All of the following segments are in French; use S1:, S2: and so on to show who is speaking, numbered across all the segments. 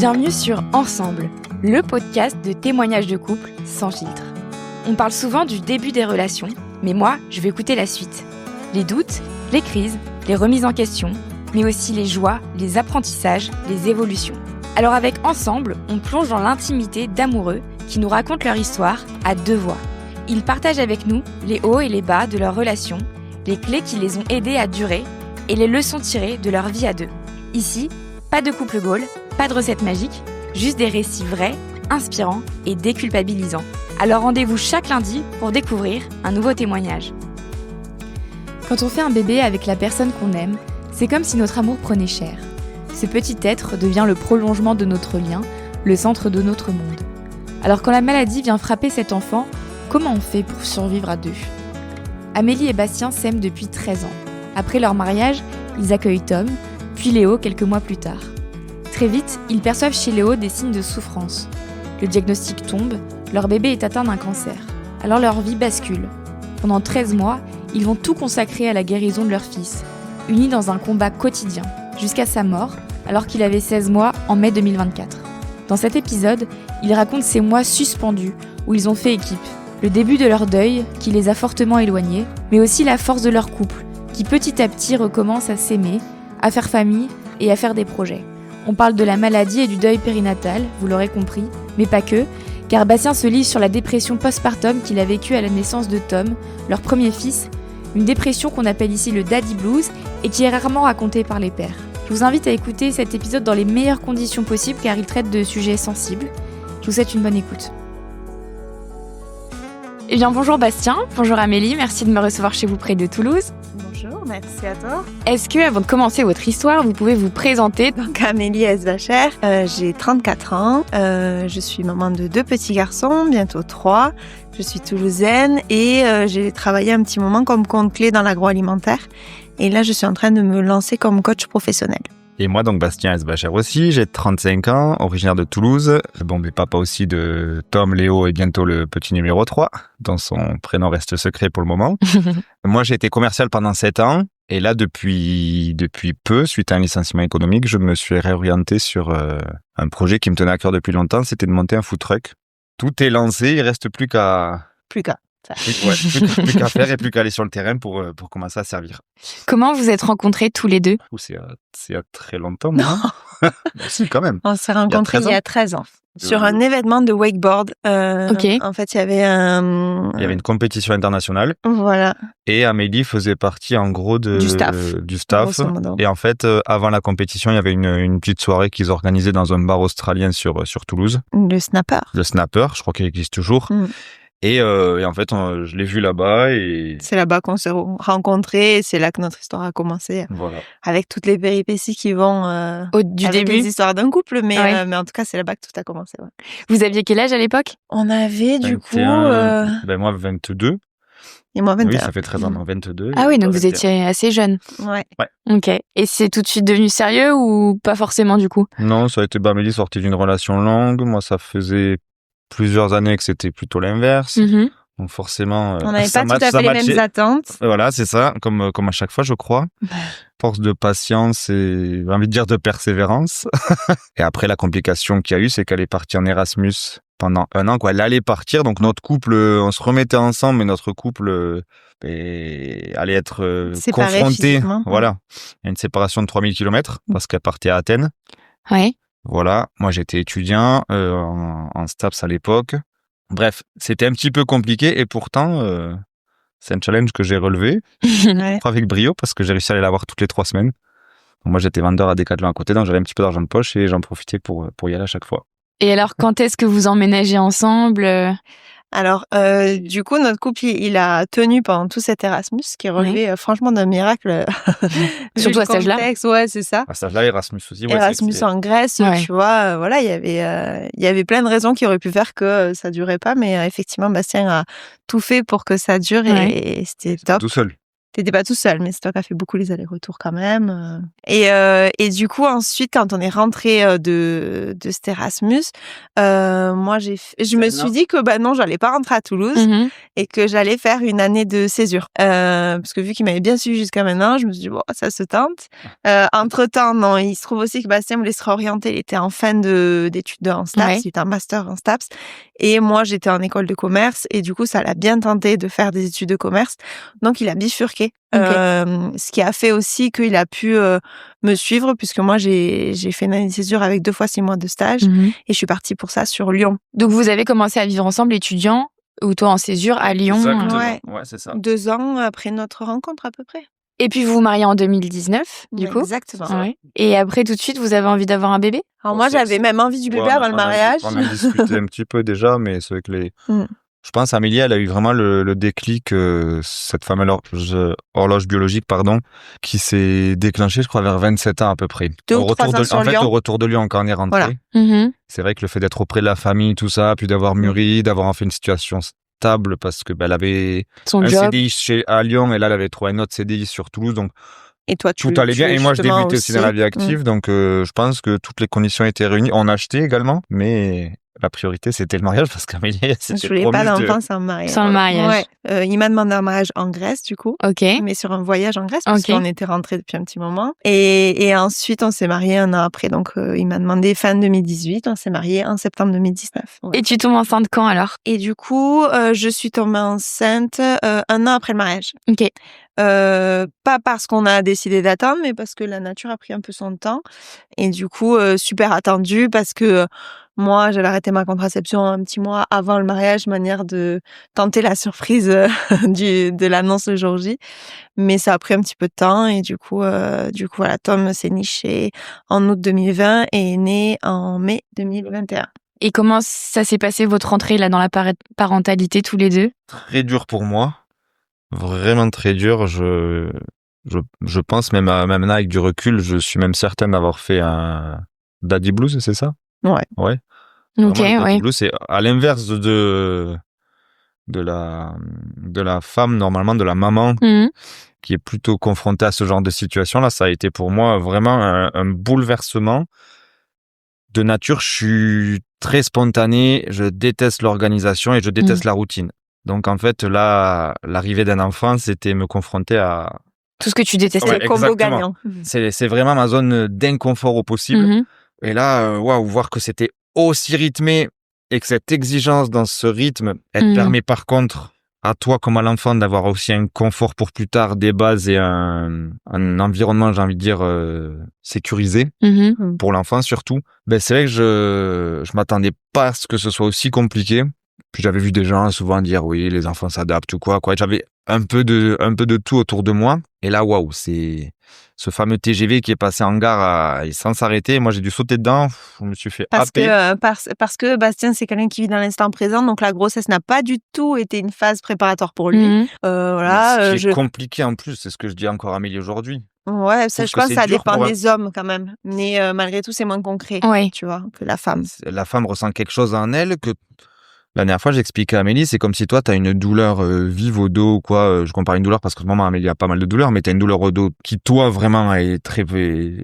S1: Bienvenue sur Ensemble, le podcast de témoignages de couple sans filtre. On parle souvent du début des relations, mais moi, je vais écouter la suite. Les doutes, les crises, les remises en question, mais aussi les joies, les apprentissages, les évolutions. Alors avec Ensemble, on plonge dans l'intimité d'amoureux qui nous racontent leur histoire à deux voix. Ils partagent avec nous les hauts et les bas de leur relation, les clés qui les ont aidés à durer et les leçons tirées de leur vie à deux. Ici, pas de couple goal, pas de recette magique, juste des récits vrais, inspirants et déculpabilisants. Alors rendez-vous chaque lundi pour découvrir un nouveau témoignage. Quand on fait un bébé avec la personne qu'on aime, c'est comme si notre amour prenait chair. Ce petit être devient le prolongement de notre lien, le centre de notre monde. Alors quand la maladie vient frapper cet enfant, comment on fait pour survivre à deux ? Amélie et Bastien s'aiment depuis 13 ans. Après leur mariage, ils accueillent Tom, puis Léo quelques mois plus tard. Très vite, ils perçoivent chez Léo des signes de souffrance. Le diagnostic tombe, leur bébé est atteint d'un cancer. Alors leur vie bascule. Pendant 13 mois, ils vont tout consacrer à la guérison de leur fils, unis dans un combat quotidien, jusqu'à sa mort, alors qu'il avait 16 mois en mai 2024. Dans cet épisode, ils racontent ces mois suspendus où ils ont fait équipe, le début de leur deuil qui les a fortement éloignés, mais aussi la force de leur couple, qui petit à petit recommence à s'aimer, à faire famille et à faire des projets. On parle de la maladie et du deuil périnatal, vous l'aurez compris, mais pas que, car Bastien se livre sur la dépression postpartum qu'il a vécue à la naissance de Tom, leur premier fils, une dépression qu'on appelle ici le daddy blues et qui est rarement racontée par les pères. Je vous invite à écouter cet épisode dans les meilleures conditions possibles car il traite de sujets sensibles. Je vous souhaite une bonne écoute. Eh bien bonjour Bastien, bonjour Amélie, merci de me recevoir chez vous près de Toulouse.
S2: Bonjour, merci à toi.
S1: Est-ce que, avant de commencer votre histoire, vous pouvez vous présenter ?
S2: Donc Amélie Esvacher, j'ai 34 ans, je suis maman de 2 petits garçons, bientôt 3. Je suis toulousaine et j'ai travaillé un petit moment comme compte clé dans l'agroalimentaire. Et là, je suis en train de me lancer comme coach professionnel.
S3: Et moi, donc Bastien Esvacher aussi, j'ai 35 ans, originaire de Toulouse. Bon, mais papa aussi de Tom, Léo et bientôt le petit numéro 3, dont son prénom reste secret pour le moment. Moi, j'ai été commercial pendant 7 ans. Et là, depuis peu, suite à un licenciement économique, je me suis réorienté sur un projet qui me tenait à cœur depuis longtemps, c'était de monter un food truck. Tout est lancé, il reste plus qu'à...
S2: Plus qu'à
S3: faire et plus qu'à aller sur le terrain pour commencer à servir.
S1: Comment vous êtes rencontrés tous les deux ?
S3: C'est il y a très longtemps, non? Si, quand même.
S2: On s'est rencontrés il y a 13 ans. Sur un événement de wakeboard.
S1: Ok.
S2: En fait, il y avait
S3: Il y avait une compétition internationale.
S2: Voilà.
S3: Et Amélie faisait partie, en gros,
S2: Du staff. Grosso modo.
S3: Et en fait, avant la compétition, il y avait une petite soirée qu'ils organisaient dans un bar australien sur Toulouse.
S2: Le snapper.
S3: Le Snapper, je crois qu'il existe toujours. Et en fait, je l'ai vu là-bas et...
S2: C'est là-bas qu'on s'est rencontrés et c'est là que notre histoire a commencé.
S3: Voilà.
S2: Avec toutes les péripéties qui vont
S1: Du
S2: avec
S1: début.
S2: les histoires d'un couple, mais,
S1: Ouais.
S2: Mais en tout cas, c'est là-bas que tout a commencé. Ouais.
S1: Vous aviez quel âge à l'époque ?
S2: On avait du
S3: 21,
S2: coup...
S3: Ben moi, 22.
S2: Et moi, 21.
S3: Oui, ça fait 13 ans, non, 22.
S1: Ah oui, donc
S3: toi,
S1: vous étiez assez jeune.
S2: Ouais.
S1: Ok. Et c'est tout de suite devenu sérieux ou pas forcément du coup ?
S3: Non, ça a été... Amélie sortait d'une relation longue. Moi, ça faisait plusieurs années que c'était plutôt l'inverse. Donc forcément,
S2: On n'avait
S3: ça
S2: pas tout à fait les mêmes attentes.
S3: Voilà, c'est ça, comme à chaque fois, je crois. Force de patience et, j'ai envie de dire, de persévérance. Et après, la complication qu'il y a eu, c'est qu'elle est partie en Erasmus pendant 1 an, quoi. Elle allait partir, donc notre couple, on se remettait ensemble, mais notre couple allait être
S2: Séparé
S3: confronté,
S2: physiquement.
S3: voilà, à une séparation de 3000 km, parce qu'elle partait à Athènes.
S1: Ouais.
S3: Voilà, moi j'étais étudiant en STAPS à l'époque. Bref, c'était un petit peu compliqué et pourtant, c'est un challenge que j'ai relevé
S2: Ouais.
S3: avec brio parce que j'ai réussi à aller la voir toutes les 3 semaines. Donc moi, j'étais vendeur à Decathlon à côté, donc j'avais un petit peu d'argent de poche et j'en profitais pour y aller à chaque fois.
S1: Et alors, quand est-ce que vous emménagez ensemble ?
S2: Alors, du coup, notre couple, il a tenu pendant tout cet Erasmus, ce qui est relevé franchement d'un miracle.
S1: Surtout à cet âge-là.
S2: Ouais, c'est ça.
S3: À cet âge-là, Erasmus aussi. Ouais,
S2: Erasmus en Grèce,
S1: Ouais.
S2: tu vois, voilà, il y avait plein de raisons qui auraient pu faire que ça durait pas, mais effectivement, Bastien a tout fait pour que ça dure
S1: Ouais.
S2: et c'était
S3: pas
S2: top.
S3: tout seul.
S2: t'étais pas tout seul, mais c'est toi qui as fait beaucoup les allers-retours quand même. Et du coup, ensuite, quand on est rentré de cet Erasmus, moi, je me suis dit que non, j'allais pas rentrer à Toulouse et que j'allais faire une année de césure. Parce que vu qu'il m'avait bien suivi jusqu'à maintenant, je me suis dit, bon, ça se tente. Entre-temps, non, il se trouve aussi que Bastien me laissera orienter. Il était en fin d'études en STAPS, il était en master en STAPS. Et moi, j'étais en école de commerce et du coup, ça l'a bien tenté de faire des études de commerce. Donc, il a bifurqué. Ce qui a fait aussi qu'il a pu me suivre puisque moi, j'ai fait une année de césure avec 2 fois 6 mois de stage et je suis partie pour ça sur Lyon.
S1: Donc, vous avez commencé à vivre ensemble étudiants ou toi en césure à Lyon.
S3: Ouais, c'est ça.
S2: 2 ans après notre rencontre à peu près.
S1: Et puis vous vous mariez en 2019, du coup.
S2: Exactement.
S1: Ouais. Et après, tout de suite, vous avez envie d'avoir un bébé?
S2: Alors moi, j'avais même envie du bébé avant le mariage.
S3: On a discuté un petit peu déjà, mais c'est vrai que je pense Amélie, elle a eu vraiment le déclic, cette fameuse horloge biologique, qui s'est déclenchée, je crois, vers 27 ans à peu près.
S2: 2 ou 3 ans sur Lyon.
S3: Au retour de Lyon, quand on est rentré.
S2: Voilà.
S3: C'est vrai que le fait d'être auprès de la famille, tout ça, puis d'avoir mûri, d'avoir en fait une situation stable, parce que elle avait
S1: son
S3: un
S1: job.
S3: CDI à Lyon, et là, elle avait trouvé un autre CDI sur Toulouse, donc
S2: et toi,
S3: tout allait bien. Et moi, je débutais aussi dans la vie active, donc je pense que toutes les conditions étaient réunies. On achetait également, mais la priorité, c'était le mariage, parce qu'Amélie,
S2: je voulais pas d'enfant sans mariage.
S1: Sans le mariage.
S2: Ouais. Il m'a demandé un mariage en Grèce, du coup.
S1: Ok.
S2: Mais sur un voyage en Grèce, parce qu'on était rentrés depuis un petit moment. Et ensuite, on s'est mariés 1 an après. Donc, il m'a demandé fin 2018. On s'est mariés en septembre 2019. Ouais.
S1: Et tu tombes enceinte quand, alors?
S2: Et du coup, je suis tombée enceinte 1 an après le mariage.
S1: Ok.
S2: Pas parce qu'on a décidé d'attendre, mais parce que la nature a pris un peu son temps. Et du coup, super attendu parce que moi, j'avais arrêté ma contraception un petit mois avant le mariage, manière de tenter la surprise de l'annonce le jour J. Mais ça a pris un petit peu de temps et du coup, voilà, Tom s'est niché en août 2020 et est né en mai 2021.
S1: Et comment ça s'est passé votre rentrée là dans la parentalité tous les deux?
S3: Très dur pour moi. Vraiment très dur. Je pense, même là, avec du recul, je suis même certaine d'avoir fait un daddy blues, c'est ça?
S2: Ouais.
S1: Ok,
S3: daddy blues, c'est à l'inverse de la femme, normalement, de la maman, qui est plutôt confrontée à ce genre de situation. Là, ça a été pour moi vraiment un bouleversement de nature. Je suis très spontané, je déteste l'organisation et je déteste la routine. Donc, en fait, là, l'arrivée d'un enfant, c'était me confronter à...
S1: tout ce que tu détestais.
S2: Le combo gagnant.
S3: C'est vraiment ma zone d'inconfort au possible. Et là, voir que c'était aussi rythmé et que cette exigence dans ce rythme, elle permet par contre à toi comme à l'enfant d'avoir aussi un confort pour plus tard, des bases et un environnement, j'ai envie de dire, sécurisé pour l'enfant surtout. C'est vrai que je m'attendais pas à ce que ce soit aussi compliqué. Puis j'avais vu des gens souvent dire oui, les enfants s'adaptent ou quoi. J'avais un peu de tout autour de moi. Et là, c'est ce fameux TGV qui est passé en gare sans s'arrêter. Moi, j'ai dû sauter dedans. Je me suis fait happer.
S2: Parce que Bastien, c'est quelqu'un qui vit dans l'instant présent. Donc, la grossesse n'a pas du tout été une phase préparatoire pour lui.
S3: Voilà. C'est compliqué en plus. C'est ce que je dis encore à Amélie aujourd'hui.
S2: Ouais, ça, je pense que ça dépend des hommes quand même. Mais malgré tout, c'est moins concret, tu vois, que la femme.
S3: La femme ressent quelque chose en elle que... La dernière fois, j'expliquais à Amélie, c'est comme si toi, t'as une douleur vive au dos ou quoi. Je compare une douleur parce que maman, Amélie a pas mal de douleurs, mais t'as une douleur au dos qui, toi, vraiment, est très,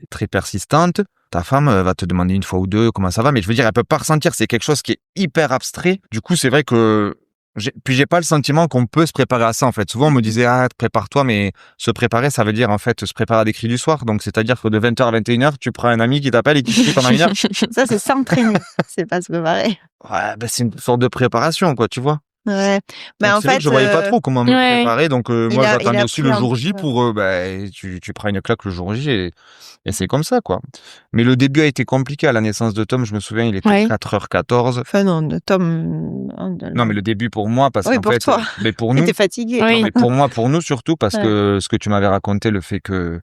S3: très persistante. Ta femme va te demander 1 fois ou 2 comment ça va, mais je veux dire, elle peut pas ressentir. C'est quelque chose qui est hyper abstrait. Du coup, c'est vrai que j'ai pas le sentiment qu'on peut se préparer à ça, en fait. Souvent, on me disait, prépare-toi, mais se préparer, ça veut dire, en fait, se préparer à des cris du soir. Donc, c'est-à-dire que de 20h à 21h, tu prends un ami qui t'appelle et qui crie pendant 1 heure.
S2: Ça, c'est s'entraîner. C'est pas se préparer.
S3: Ouais, c'est une sorte de préparation, quoi, tu vois.
S2: Ouais.
S3: En fait, je voyais pas trop comment me préparer. Donc, moi, j'attendais aussi le jour J pour, tu prends une claque le jour J et c'est comme ça, quoi. Mais le début a été compliqué à la naissance de Tom. Je me souviens, il était 4h14.
S2: Enfin, non, de Tom.
S3: Non, mais le début pour moi, parce qu'en fait,
S2: toi.
S3: Mais pour nous.
S2: T'étais fatigué.
S3: Non, mais pour nous surtout, parce que ce que tu m'avais raconté, le fait que,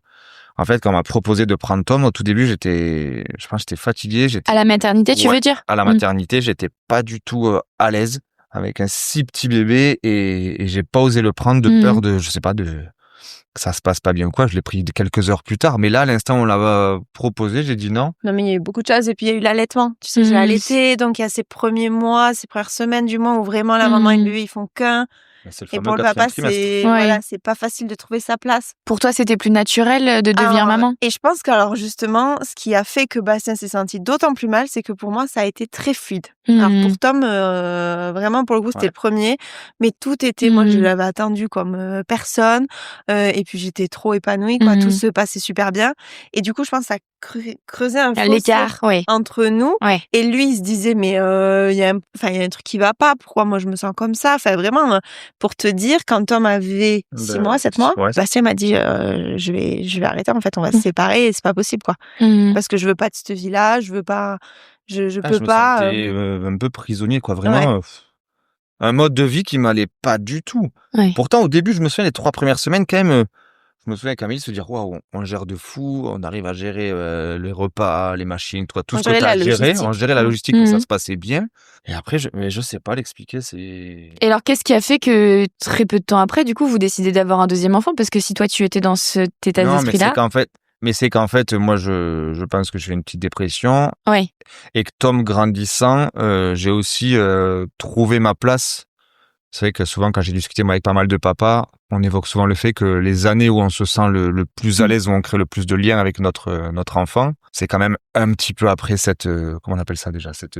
S3: en fait, quand on m'a proposé de prendre Tom, au tout début, j'étais fatigué.
S1: À la maternité, tu veux dire?
S3: À la maternité, j'étais pas du tout à l'aise avec un si petit bébé et j'ai pas osé le prendre de peur de, je sais pas, que ça se passe pas bien ou quoi. Je l'ai pris quelques heures plus tard, mais là, à l'instant où on l'a proposé, j'ai dit non.
S2: Non, mais il y a eu beaucoup de choses et puis il y a eu l'allaitement. Tu sais, j'ai allaité, donc il y a ces premiers mois, ces premières semaines du mois où vraiment la maman et le bébé, ils font qu'un.
S3: C'est le
S2: Et
S3: fameux
S2: pour le papa,
S3: 4e trimestre.
S2: c'est pas facile de trouver sa place.
S1: Pour toi, c'était plus naturel de devenir maman?
S2: Et je pense que, alors justement, ce qui a fait que Bastien s'est senti d'autant plus mal, c'est que pour moi, ça a été très fluide. Alors pour Tom, vraiment, pour le coup, c'était le premier. Mais tout était, moi, je l'avais attendu comme personne. Et puis, j'étais trop épanouie, quoi. Tout se passait super bien. Et du coup, je pense que ça creusait un fossé
S1: l'écart,
S2: entre nous.
S1: Ouais.
S2: Et lui, il se disait, mais il y a un truc qui va pas. Pourquoi moi, je me sens comme ça? Enfin, vraiment, pour te dire, quand Tom avait 6 mois, 7 mois, Bastien m'a dit, je vais arrêter, en fait, on va se séparer et c'est pas possible, quoi. Parce que je veux pas de cette vie-là, je veux pas, je peux pas.
S3: Je me sentais un peu prisonnier, quoi. Vraiment, un mode de vie qui m'allait pas du tout.
S1: Ouais.
S3: Pourtant, au début, je me souviens, les 3 premières semaines, quand même, je me souviens qu'Amélie se dire, waouh, on gère de fou, on arrive à gérer les repas, les machines, tout ce que tu as à gérer. On gérait la logistique, ça se passait bien. Et après, je sais pas l'expliquer.
S1: Et alors, qu'est-ce qui a fait que très peu de temps après, du coup, vous décidez d'avoir un deuxième enfant? Parce que si toi, tu étais dans cet état d'esprit-là.
S3: C'est qu'en fait, moi, je pense que j'ai une petite dépression.
S1: Ouais.
S3: Et que Tom grandissant, j'ai aussi trouvé ma place. C'est vrai que souvent, quand j'ai discuté avec pas mal de papas, on évoque souvent le fait que les années où on se sent le plus à l'aise, où on crée le plus de liens avec notre enfant, c'est quand même un petit peu après cette, comment on appelle ça déjà, cette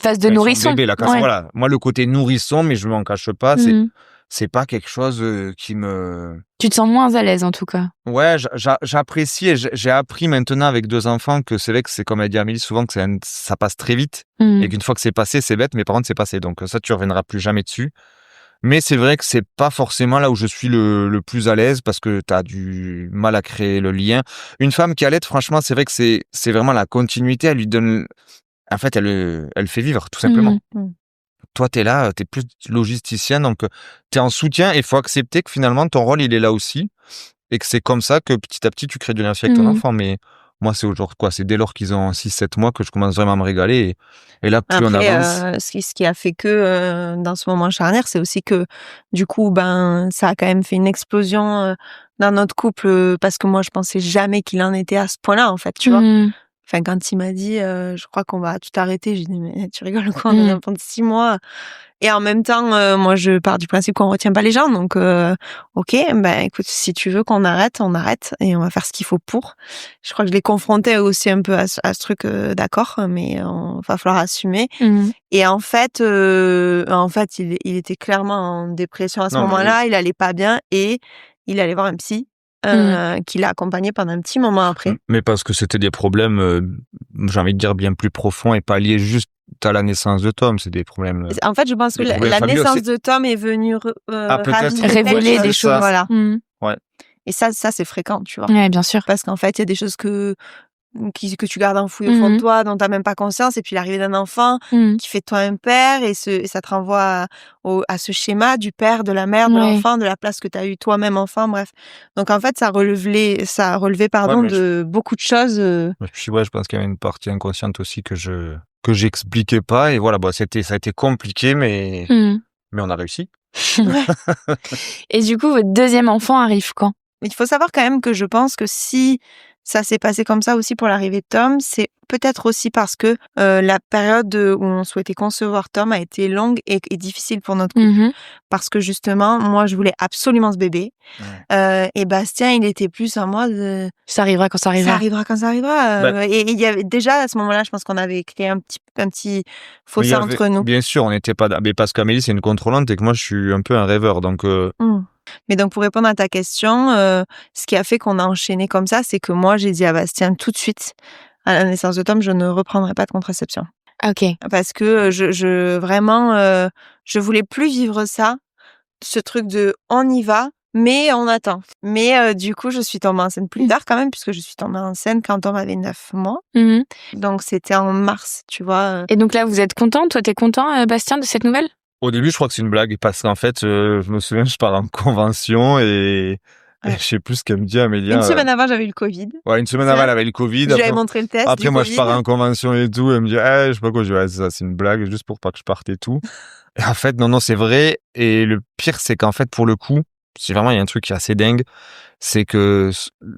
S1: phase de nourrisson.
S3: Bébé, là, voilà. Moi, le côté nourrisson, mais je m'en cache pas, c'est pas quelque chose qui me...
S1: Tu te sens moins à l'aise, en tout cas.
S3: Ouais, j'apprécie et j'ai appris maintenant avec 2 enfants que c'est vrai que c'est comme a dit Amélie souvent que ça passe très vite et qu'une fois que c'est passé, c'est bête, mais par contre, c'est passé. Donc ça, tu reviendras plus jamais dessus. Mais c'est vrai que c'est pas forcément là où je suis le plus à l'aise parce que t'as du mal à créer le lien. Une femme qui allait, franchement, c'est vrai que c'est vraiment la continuité. Elle lui donne, en fait, elle fait vivre, tout simplement. Toi, t'es là, t'es plus logisticien, donc t'es en soutien et il faut accepter que finalement, ton rôle, il est là aussi et que c'est comme ça que petit à petit, tu crées du lien avec ton enfant. Mais moi, c'est aujourd'hui, quoi, c'est dès lors qu'ils ont 6-7 mois que je commence vraiment à me régaler et là, plus
S2: après,
S3: on avance.
S2: Ce qui a fait que dans ce moment charnière, c'est aussi que du coup, ça a quand même fait une explosion dans notre couple parce que moi, je pensais jamais qu'il en était à ce point-là, en fait, tu vois. Enfin, quand il m'a dit, je crois qu'on va tout arrêter, j'ai dit, mais tu rigoles quoi, on a un enfant de 6 mois. Et en même temps, moi, je pars du principe qu'on retient pas les gens. Donc, ok, écoute, si tu veux qu'on arrête, on arrête et on va faire ce qu'il faut pour. Je crois que je l'ai confronté aussi un peu à ce truc, d'accord, mais va falloir assumer. Et en fait, il était clairement en dépression à ce moment-là. Il allait pas bien et il allait voir un psy. Qui l'a accompagné pendant un petit moment après.
S3: Mais parce que c'était des problèmes, j'ai envie de dire, bien plus profonds et pas liés juste à la naissance de Tom. C'est des problèmes...
S2: En fait, je pense que la naissance de Tom est venue
S1: révéler des choses.
S2: Voilà.
S3: Ouais.
S2: Et ça, c'est fréquent, tu vois.
S1: Ouais, bien sûr.
S2: Parce qu'en fait, il y a des choses que tu gardes enfouies au fond de toi, dont t'as même pas conscience, et puis l'arrivée d'un enfant qui fait de toi un père, et ça te renvoie à ce schéma du père, de la mère, de l'enfant, de la place que t'as eu toi-même enfant, bref. Donc en fait, ça relevait de beaucoup de choses.
S3: Je pense qu'il y avait une partie inconsciente aussi que j'expliquais pas, et voilà, ça a été compliqué, mais on a réussi.
S1: Et du coup, votre deuxième enfant arrive quand?
S2: Il faut savoir quand même que je pense que si ça s'est passé comme ça aussi pour l'arrivée de Tom, c'est peut-être aussi parce que la période où on souhaitait concevoir Tom a été longue et difficile pour notre couple. Parce que justement, moi, je voulais absolument ce bébé. Et Bastien, il était plus en mode...
S1: ça arrivera quand ça arrivera.
S2: Ça arrivera quand ça arrivera. Et il y avait déjà, à ce moment-là, je pense qu'on avait créé un petit fossé entre nous.
S3: Bien sûr, on n'était pas... Mais parce qu'Amélie, c'est une contrôlante et que moi, je suis un peu un rêveur, donc...
S2: Mais donc, pour répondre à ta question, ce qui a fait qu'on a enchaîné comme ça, c'est que moi, j'ai dit à Bastien tout de suite, à la naissance de Tom, je ne reprendrai pas de contraception.
S1: Ok.
S2: Parce que je voulais plus vivre ça, ce truc de on y va, mais on attend. Mais du coup, je suis tombée enceinte plus tard quand même, puisque je suis tombée enceinte quand Tom avait 9 mois. Donc, c'était en mars, tu vois.
S1: Et donc là, vous êtes content? Toi, t'es content, Bastien, de cette nouvelle?
S3: Au début, je crois que c'est une blague parce qu'en fait, je me souviens, je pars en convention et je sais plus ce qu'elle me dit, Amélie.
S2: Une semaine avant, j'avais eu le Covid.
S3: Ouais, une semaine avant, elle avait le Covid.
S2: Je lui avais montré le test.
S3: Après, moi, je pars en convention et tout. Elle me dit, je sais pas quoi. Je dis, c'est ça, c'est une blague, juste pour pas que je parte et tout. Et en fait, non, c'est vrai. Et le pire, c'est qu'en fait, pour le coup, c'est vraiment, il y a un truc qui est assez dingue. C'est que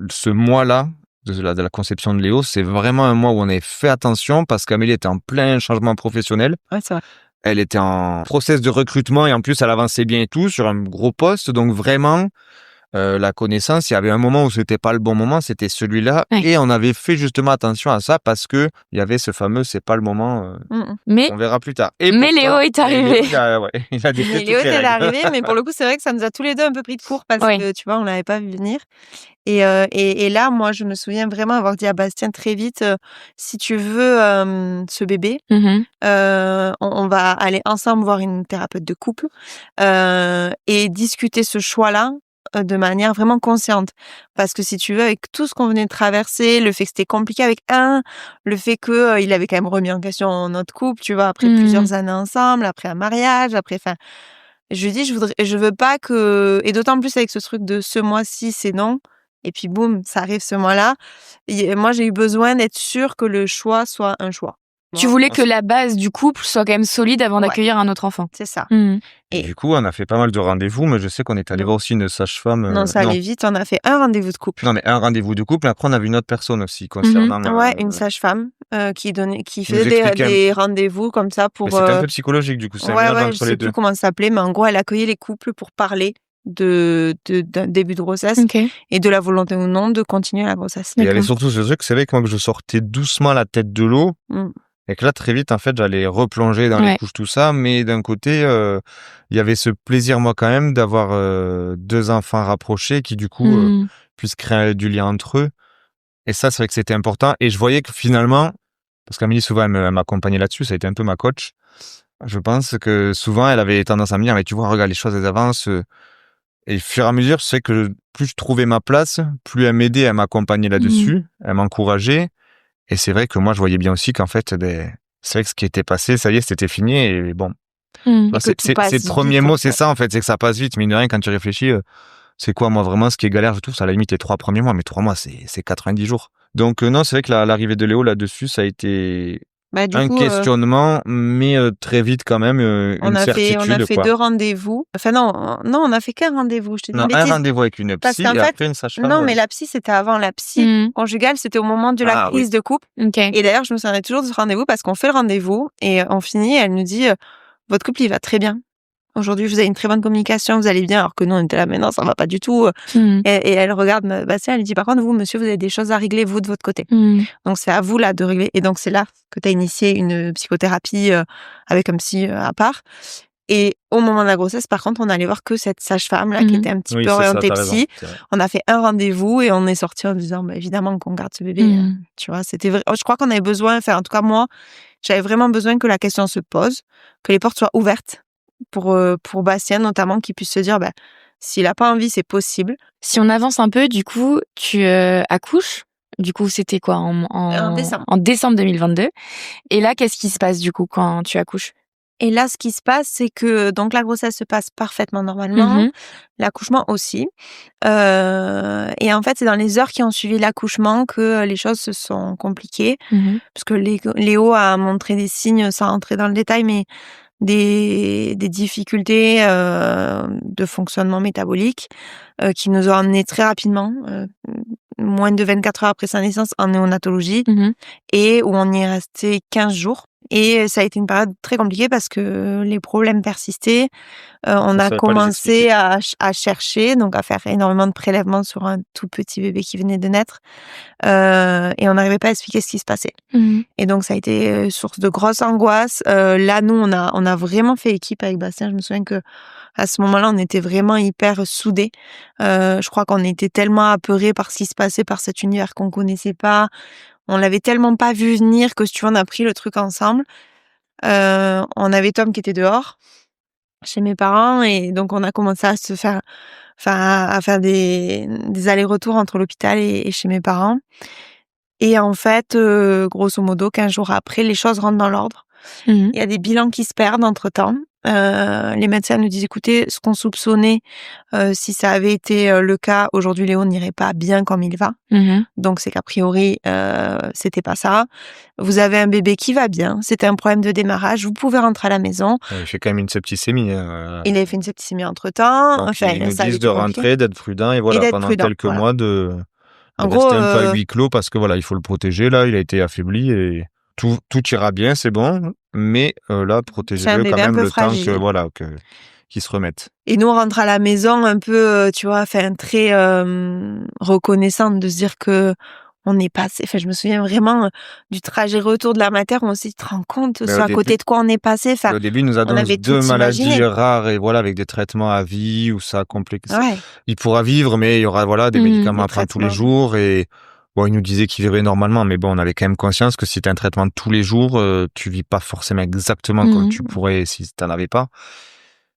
S3: ce mois-là, de la conception de Léo, c'est vraiment un mois où on avait fait attention parce qu'Amélie était en plein changement professionnel.
S2: Ouais, c'est vrai.
S3: Elle était en process de recrutement et en plus, elle avançait bien et tout sur un gros poste. Donc vraiment, la connaissance, il y avait un moment où c'était pas le bon moment, c'était celui-là.
S1: Ouais.
S3: Et on avait fait justement attention à ça parce que il y avait ce fameux c'est pas le moment,
S1: Mais,
S3: on verra plus tard. Et
S1: mais
S3: pourtant,
S1: Léo est arrivé.
S3: il a défait
S2: Mais
S3: toutes
S2: Léo
S3: les
S2: était
S3: règles.
S2: arrivé, mais pour le coup, c'est vrai que ça nous a tous les deux un peu pris de court parce
S1: Oui.
S2: que, tu vois, on l'avait pas vu venir. Et là, moi, je me souviens vraiment avoir dit à Bastien très vite, si tu veux ce bébé,
S1: Mhm.
S2: on va aller ensemble voir une thérapeute de couple et discuter ce choix-là de manière vraiment consciente. Parce que si tu veux, avec tout ce qu'on venait de traverser, le fait que c'était compliqué avec le fait que il avait quand même remis en question notre couple, tu vois, après plusieurs années ensemble, après un mariage, enfin, je lui dis, je veux pas que, et d'autant plus avec ce truc de ce mois-ci, c'est non. Et puis boum, ça arrive ce mois-là. Et moi, j'ai eu besoin d'être sûre que le choix soit un choix.
S1: Tu voulais que la base du couple soit quand même solide avant
S2: Ouais.
S1: d'accueillir un autre enfant.
S2: C'est ça.
S1: Mhm.
S3: Et du coup, on a fait pas mal de rendez-vous, mais je sais qu'on est allé voir aussi une sage-femme.
S2: Non, ça allait vite. On a fait un rendez-vous de couple.
S3: Non, mais un rendez-vous de couple. Après, on a vu une autre personne aussi concernant.
S2: Ouais, une sage-femme qui faisait
S3: expliquait
S2: des rendez-vous comme ça pour.
S3: Mais c'était un peu psychologique, du coup. C'est un mélange
S2: je
S3: entre
S2: sais
S3: les
S2: plus
S3: deux.
S2: comment ça s'appelait, mais en gros, elle accueillait les couples pour parler d'un début de grossesse
S1: Ok.
S2: et de la volonté ou non de continuer la grossesse.
S3: Et il y avait surtout ce truc, c'est vrai que moi, que je sortais doucement la tête de l'eau. Et que là, très vite, en fait, j'allais replonger dans les couches, tout ça. Mais d'un côté, il y avait ce plaisir, moi, quand même, d'avoir 2 enfants rapprochés qui, du coup, puissent créer du lien entre eux. Et ça, c'est vrai que c'était important. Et je voyais que finalement, parce qu'Amélie, souvent, elle m'accompagnait là-dessus, ça a été un peu ma coach. Je pense que souvent, elle avait tendance à me dire, mais tu vois, regarde, les choses, elles avancent. Et au fur et à mesure, je sais que plus je trouvais ma place, plus elle m'aidait, elle m'accompagnait là-dessus, elle m'encourageait. Et c'est vrai que moi, je voyais bien aussi qu'en fait, c'est vrai que ce qui était passé, ça y est, c'était fini. Et bon, c'est le premier mot, c'est ça, en fait, c'est que ça passe vite. Mine de rien, quand tu réfléchis, c'est quoi, moi, vraiment, ce qui est galère, je trouve, c'est à la limite les 3 premiers mois. Mais 3 mois, c'est 90 jours. Donc, non, c'est vrai que l'arrivée de Léo là-dessus, ça a été questionnement, mais très vite quand même, une certitude.
S2: On a fait 2 rendez-vous. Enfin, non, on a fait qu'un rendez-vous. Je te dis
S3: non, un rendez-vous avec une psy et après une sage-femme.
S2: Non, mais la psy, c'était avant. La psy conjugale, c'était au moment de la crise de couple.
S1: Okay.
S2: Et d'ailleurs, je me souviens toujours de ce rendez-vous parce qu'on fait le rendez-vous et on finit. Elle nous dit, votre couple, il va très bien. Aujourd'hui, vous avez une très bonne communication, vous allez bien, alors que nous, on était là, mais non, ça va pas du tout. Et elle regarde Bastien, elle lui dit, par contre, vous, monsieur, vous avez des choses à régler, vous, de votre côté. Donc, c'est à vous, là, de régler. Et donc, c'est là que tu as initié une psychothérapie avec un psy à part. Et au moment de la grossesse, par contre, on allait voir que cette sage-femme-là, qui était un petit peu orientée psy. On a fait un rendez-vous et on est sorti en disant, bah, évidemment qu'on garde ce bébé. Tu vois, c'était vrai. Je crois qu'on avait besoin, en tout cas, moi, j'avais vraiment besoin que la question se pose, que les portes soient ouvertes. Pour Bastien notamment, qui puisse se dire s'il a pas envie, c'est possible.
S1: Si on avance un peu, du coup, tu accouches. Du coup, c'était quoi
S2: en décembre.
S1: En décembre 2022. Et là, qu'est-ce qui se passe du coup quand tu accouches?
S2: Et là, ce qui se passe, c'est que donc la grossesse se passe parfaitement normalement, l'accouchement aussi. Et en fait, c'est dans les heures qui ont suivi l'accouchement que les choses se sont compliquées, parce que Léo a montré des signes, sans rentrer dans le détail, mais des difficultés de fonctionnement métabolique qui nous ont emmenés très rapidement, moins de 24 heures après sa naissance, en néonatologie, et où on y est resté 15 jours. Et ça a été une période très compliquée parce que les problèmes persistaient. On a commencé à chercher, donc à faire énormément de prélèvements sur un tout petit bébé qui venait de naître. Et on n'arrivait pas à expliquer ce qui se passait. Et donc, ça a été source de grosse angoisse. Là, nous, on a vraiment fait équipe avec Bastien. Je me souviens que à ce moment-là, on était vraiment hyper soudés. Je crois qu'on était tellement apeurés par ce qui se passait, par cet univers qu'on connaissait pas. On l'avait tellement pas vu venir que, si tu vois, on a pris le truc ensemble. On avait Tom qui était dehors, chez mes parents, et donc on a commencé à faire des allers-retours entre l'hôpital et chez mes parents. Et en fait, grosso modo, 15 jours après, les choses rentrent dans l'ordre. Il y a des bilans qui se perdent entre-temps. Les médecins nous disent, écoutez, ce qu'on soupçonnait, si ça avait été le cas, aujourd'hui Léo n'irait pas bien comme il va. Donc c'est qu'a priori, c'était pas ça. Vous avez un bébé qui va bien, c'était un problème de démarrage, vous pouvez rentrer à la maison.
S3: Il fait quand même une septicémie.
S2: Il avait fait une septicémie entre-temps.
S3: Donc, ils nous disent de rentrer, d'être prudent, et voilà, pendant quelques mois de rester un peu à huis clos, parce que voilà, il faut le protéger, là, il a été affaibli, et tout ira bien, c'est bon, mais là, protégez-le quand même le temps qu'il se remette.
S2: Et nous, on rentre à la maison un peu, tu vois, très reconnaissante de se dire que on est passé. Enfin, je me souviens vraiment du trajet retour de la mater où on s'est dit, tu te rends compte ce à côté de quoi on est passé. Enfin,
S3: au début, il nous a donné 2 maladies rares et voilà, avec des traitements à vie où ça complique.
S2: Ouais.
S3: Il pourra vivre, mais il y aura des médicaments à prendre tous les jours et il nous disait qu'il vivrait normalement, mais bon, on avait quand même conscience que si tu as un traitement tous les jours, tu vis pas forcément exactement comme tu pourrais si tu n'en avais pas.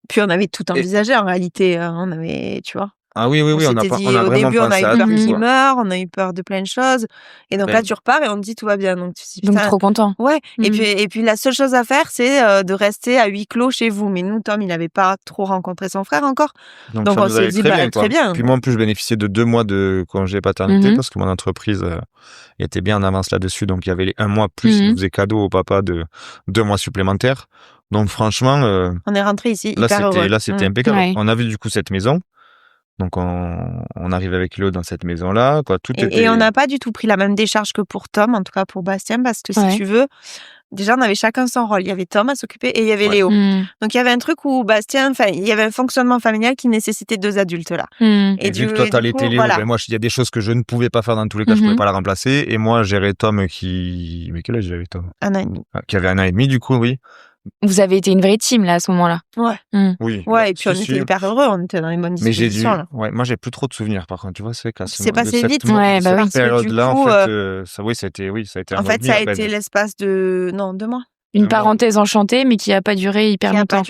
S2: Puis on avait tout envisagé en réalité. On avait, tu vois.
S3: Ah oui,
S2: on a
S3: vraiment
S2: début,
S3: pensé
S2: on a eu
S3: à
S2: peur
S3: tout,
S2: qu'il
S3: quoi.
S2: meure, on a eu peur de plein de choses. Et donc là, tu repars et on te dit tout va bien. Donc,
S1: trop content.
S2: Ouais. Et puis, la seule chose à faire, c'est de rester à huis clos chez vous. Mais nous, Tom, il n'avait pas trop rencontré son frère encore. Donc on s'est dit, très bien.
S3: Puis moi, en plus, je bénéficiais de 2 mois de congé paternité parce que mon entreprise était bien en avance là-dessus. Donc, il y avait les 1 mois plus, je faisais cadeau au papa de 2 mois supplémentaires. Donc, franchement,
S2: on est rentré ici
S3: là,
S2: hyper heureux.
S3: Là, c'était impeccable.
S1: Ouais.
S3: On a vu du coup cette maison. Donc, on arrive avec Léo dans cette maison-là.
S2: Et on n'a pas du tout pris la même décharge que pour Tom, en tout cas pour Bastien, parce que si tu veux, déjà, on avait chacun son rôle. Il y avait Tom à s'occuper et il y avait Léo. Donc, il y avait un truc où Bastien, il y avait un fonctionnement familial qui nécessitait 2 adultes là.
S3: Et vu que toi, t'allaitais Léo, moi, il y a des choses que je ne pouvais pas faire dans tous les cas, je pouvais pas la remplacer. Et moi, gérais Tom Mais quel âge j'avais, Tom?
S2: 1 an et demi.
S3: Qui avait 1 an et demi, du coup, oui.
S1: Vous avez été une vraie team, là, à ce moment-là.
S2: Ouais.
S3: Oui.
S2: Ouais, et puis on était hyper heureux, on était dans les bonnes dispositions. Là.
S3: Moi, j'ai plus trop de souvenirs, par contre. Tu vois, c'est
S2: c'est passé vite.
S3: Cette période-là, en fait, ça a été
S2: en fait, ça a été l'espace de 2 mois.
S1: Une parenthèse enchantée, mais qui n'a pas duré hyper longtemps.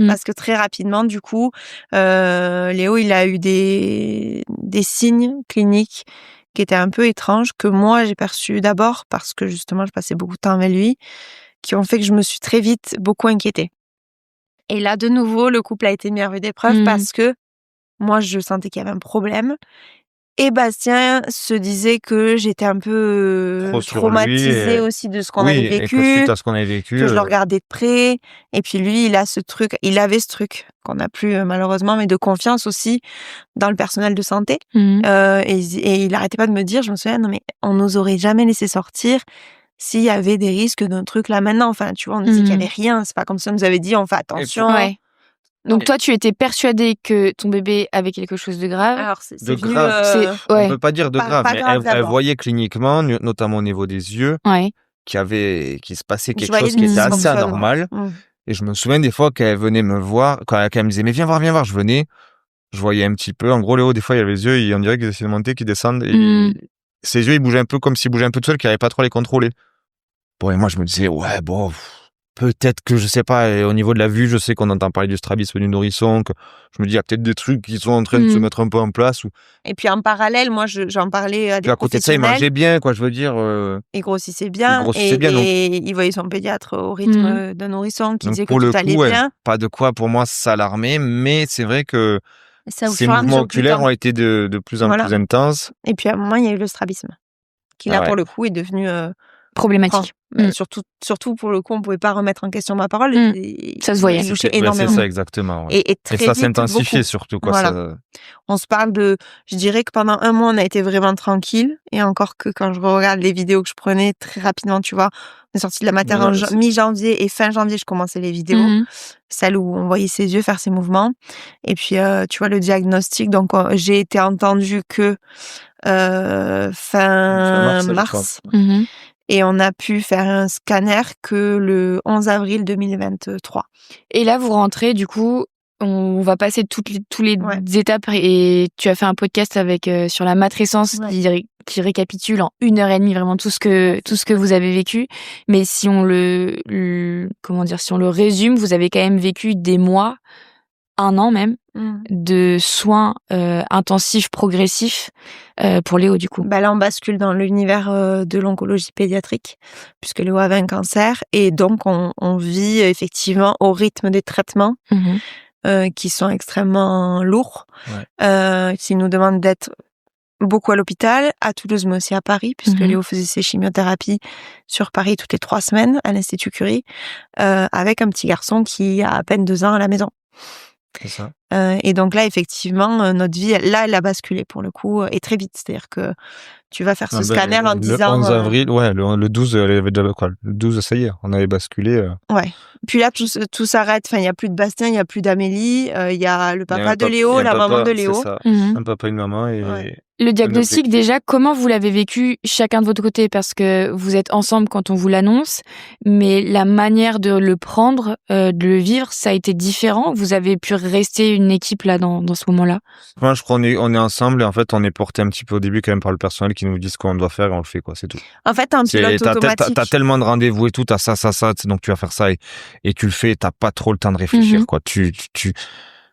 S2: Parce que très rapidement, du coup, Léo, il a eu des signes cliniques qui étaient un peu étranges, que moi, j'ai perçus d'abord parce que justement, je passais beaucoup de temps avec lui, qui ont fait que je me suis très vite beaucoup inquiétée. Et là, de nouveau, le couple a été mis à rude épreuve parce que moi, je sentais qu'il y avait un problème. Et Bastien se disait que j'étais un peu traumatisée aussi de ce qu'on avait vécu.
S3: Et que suite à ce qu'on avait vécu,
S2: que je le regardais de près. Et puis lui, il avait ce truc qu'on n'a plus malheureusement, mais de confiance aussi dans le personnel de santé. Et il arrêtait pas de me dire, je me souviens, non mais on nous aurait jamais laissé sortir s'il y avait des risques d'un truc là maintenant. Enfin, tu vois, on disait qu'il y avait rien. C'est pas comme si on nous avait dit, on fait attention.
S1: Donc toi, tu étais persuadée que ton bébé avait quelque chose de grave.
S2: Alors, c'est
S3: de
S2: venu,
S3: grave. On peut pas dire de grave, mais elle
S2: d'abord.
S3: voyait cliniquement, notamment au niveau des yeux, qu'il se passait quelque chose qui était assez anormal. Et je me souviens des fois qu'elle venait me voir, quand elle me disait mais viens voir, je venais, je voyais un petit peu. En gros, Léo, des fois, il avait les yeux, on dirait qu'ils essaient de monter, qu'ils descendent. Et ses yeux, ils bougeaient un peu comme s'ils bougeaient un peu tout seuls, qu'il n'arrivait pas trop à les contrôler. Bon, et moi, je me disais peut-être que, je sais pas, et au niveau de la vue, je sais qu'on entend parler du strabisme du nourrisson, que je me dis, il y a peut-être des trucs qui sont en train de se mettre un peu en place.
S2: Et puis en parallèle, moi, j'en parlais à des
S3: à côté de ça, il mangeait bien, quoi, je veux dire.
S2: Il grossissait bien. Et il voyait son pédiatre au rythme d'un nourrisson qui disait que tout allait bien.
S3: Pas de quoi, pour moi, s'alarmer, mais c'est vrai que ces mouvements oculaires ont été de plus en plus intenses.
S2: Et puis à un moment, il y a eu le strabisme, qui là, pour le coup, est devenu...
S1: problématique.
S2: Surtout pour le coup, on pouvait pas remettre en question ma parole.
S1: Ça se voyait.
S2: Énormément.
S3: C'est ça, exactement.
S2: Et très
S3: ça
S2: vite,
S3: s'intensifiait surtout. Quoi,
S2: voilà. On se parle je dirais que pendant 1 mois, on a été vraiment tranquille. Et encore que quand je regarde les vidéos que je prenais, très rapidement, tu vois, on est sorti de la mater en mi-janvier et fin janvier, je commençais les vidéos. Celles où on voyait ses yeux faire ses mouvements. Et puis, tu vois, le diagnostic. Donc, j'ai été entendue que fin mars. Et on a pu faire un scanner que le 11 avril 2023.
S1: Et là, vous rentrez, du coup, on va passer toutes les étapes. Et tu as fait un podcast sur la matrescence qui récapitule en 1h30 vraiment tout ce que vous avez vécu. Mais si on si on le résume, vous avez quand même vécu des mois, 1 an même, de soins intensifs, progressifs pour Léo, du coup.
S2: Là, on bascule dans l'univers de l'oncologie pédiatrique, puisque Léo avait un cancer. Et donc, on vit effectivement au rythme des traitements qui sont extrêmement lourds. Qui nous demandent d'être beaucoup à l'hôpital, à Toulouse, mais aussi à Paris, puisque Léo faisait ses chimiothérapies sur Paris toutes les 3 semaines à l'Institut Curie, avec un petit garçon qui a à peine 2 ans à la maison.
S3: C'est ça.
S2: Et donc là, effectivement, notre vie, là, elle a basculé pour le coup, et très vite. C'est-à-dire que tu vas faire ce scanner en
S3: le
S2: disant...
S3: 11 avril, le 12, il y avait déjà quoi, le 12, ça y est, on avait basculé.
S2: Ouais. Puis là, tout s'arrête. Enfin, il n'y a plus de Bastien, il n'y a plus d'Amélie. Il y a le papa de Léo, la maman de Léo.
S3: C'est ça. Un papa et une maman. Et
S2: Ouais.
S1: Le diagnostic, déjà, comment vous l'avez vécu chacun de votre côté? Parce que vous êtes ensemble quand on vous l'annonce, mais la manière de le prendre, de le vivre, ça a été différent. Vous avez pu rester une équipe là dans ce moment-là?
S3: Moi, je crois on est ensemble et en fait, on est porté un petit peu au début quand même par le personnel qui nous dit ce qu'on doit faire et on le fait, quoi. C'est tout.
S2: En fait, t'as un pilote automatique.
S3: T'as tellement de rendez-vous et tout, t'as ça, donc tu vas faire ça et tu le fais, t'as pas trop le temps de réfléchir, quoi.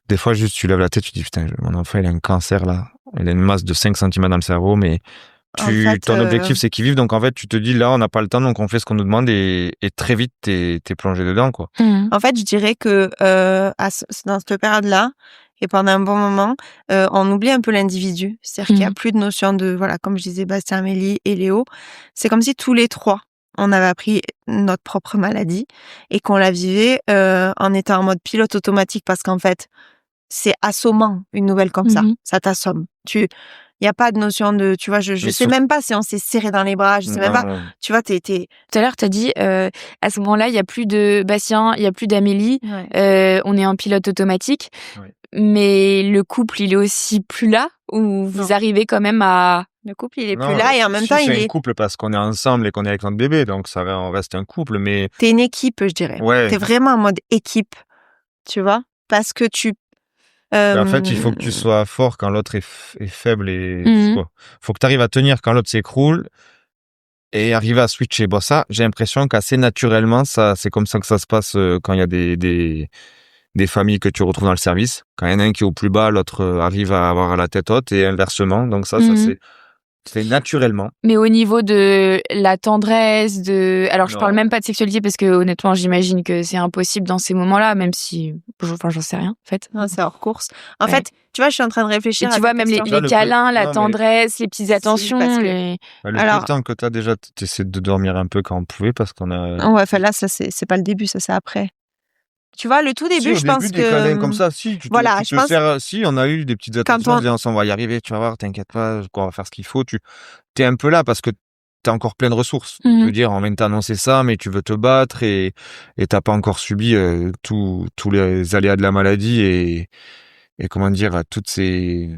S3: Des fois, juste, tu lèves la tête, tu dis, putain, mon enfant, il a un cancer, là. Il a une masse de 5 cm dans le cerveau, mais ton objectif, c'est qu'il vive. Donc, en fait, tu te dis, là, on n'a pas le temps, donc on fait ce qu'on nous demande et très vite, t'es plongé dedans, quoi.
S2: En fait, je dirais que, dans cette période-là, et pendant un bon moment, on oublie un peu l'individu. C'est-à-dire qu'il n'y a plus de notion de, voilà, comme je disais, Bastien, Amélie et Léo. C'est comme si tous les trois, on avait appris notre propre maladie et qu'on la vivait en étant en mode pilote automatique parce qu'en fait, c'est assommant, une nouvelle comme ça. Ça t'assomme. Il n'y a pas de notion de, tu vois, je sais même pas si on s'est serré dans les bras, je sais même pas. Tu vois, Tout
S1: à l'heure, t'as dit, à ce moment-là, il y a plus de Bastien, il y a plus d'Amélie, on est en pilote automatique. Ouais. Mais le couple, il est aussi plus là, ou vous arrivez quand même à...
S2: Le couple, il est plus là et en même temps, il est...
S3: C'est un couple parce qu'on est ensemble et qu'on est avec notre bébé, donc on reste un couple, mais...
S2: T'es une équipe, je dirais.
S3: Ouais.
S2: T'es vraiment en mode équipe, tu vois, parce que tu...
S3: En fait, il faut que tu sois fort quand l'autre est faible et faut que tu arrives à tenir quand l'autre s'écroule et arriver à switcher. Bon, ça, j'ai l'impression qu'assez naturellement, c'est comme ça que ça se passe quand il y a des familles que tu retrouves dans le service. Quand il y en a un qui est au plus bas, l'autre arrive à avoir la tête haute et inversement. Donc ça c'est naturellement.
S1: Mais au niveau de la tendresse, alors je parle même pas de sexualité parce que honnêtement, j'imagine que c'est impossible dans ces moments-là, même si, j'en sais rien, en fait.
S2: Non, c'est hors course. En fait, tu vois, je suis en train de réfléchir.
S1: Et tu vois, même les câlins, la tendresse, les petites attentions.
S3: Le temps que t'as déjà, t'essaies de dormir un peu quand on pouvait parce qu'on a...
S2: Ouais, enfin là, ça c'est pas le début, ça c'est après. Tu vois, le tout début, je pense que...
S3: des câlins comme ça, si, si, on a eu des petites attentions, on va y arriver, tu vas voir, t'inquiète pas, on va faire ce qu'il faut. T'es un peu là parce que t'as encore plein de ressources. Je veux dire, on vient de t'annoncer ça, mais tu veux te battre et t'as pas encore subi tous les aléas de la maladie et comment dire, toutes ces...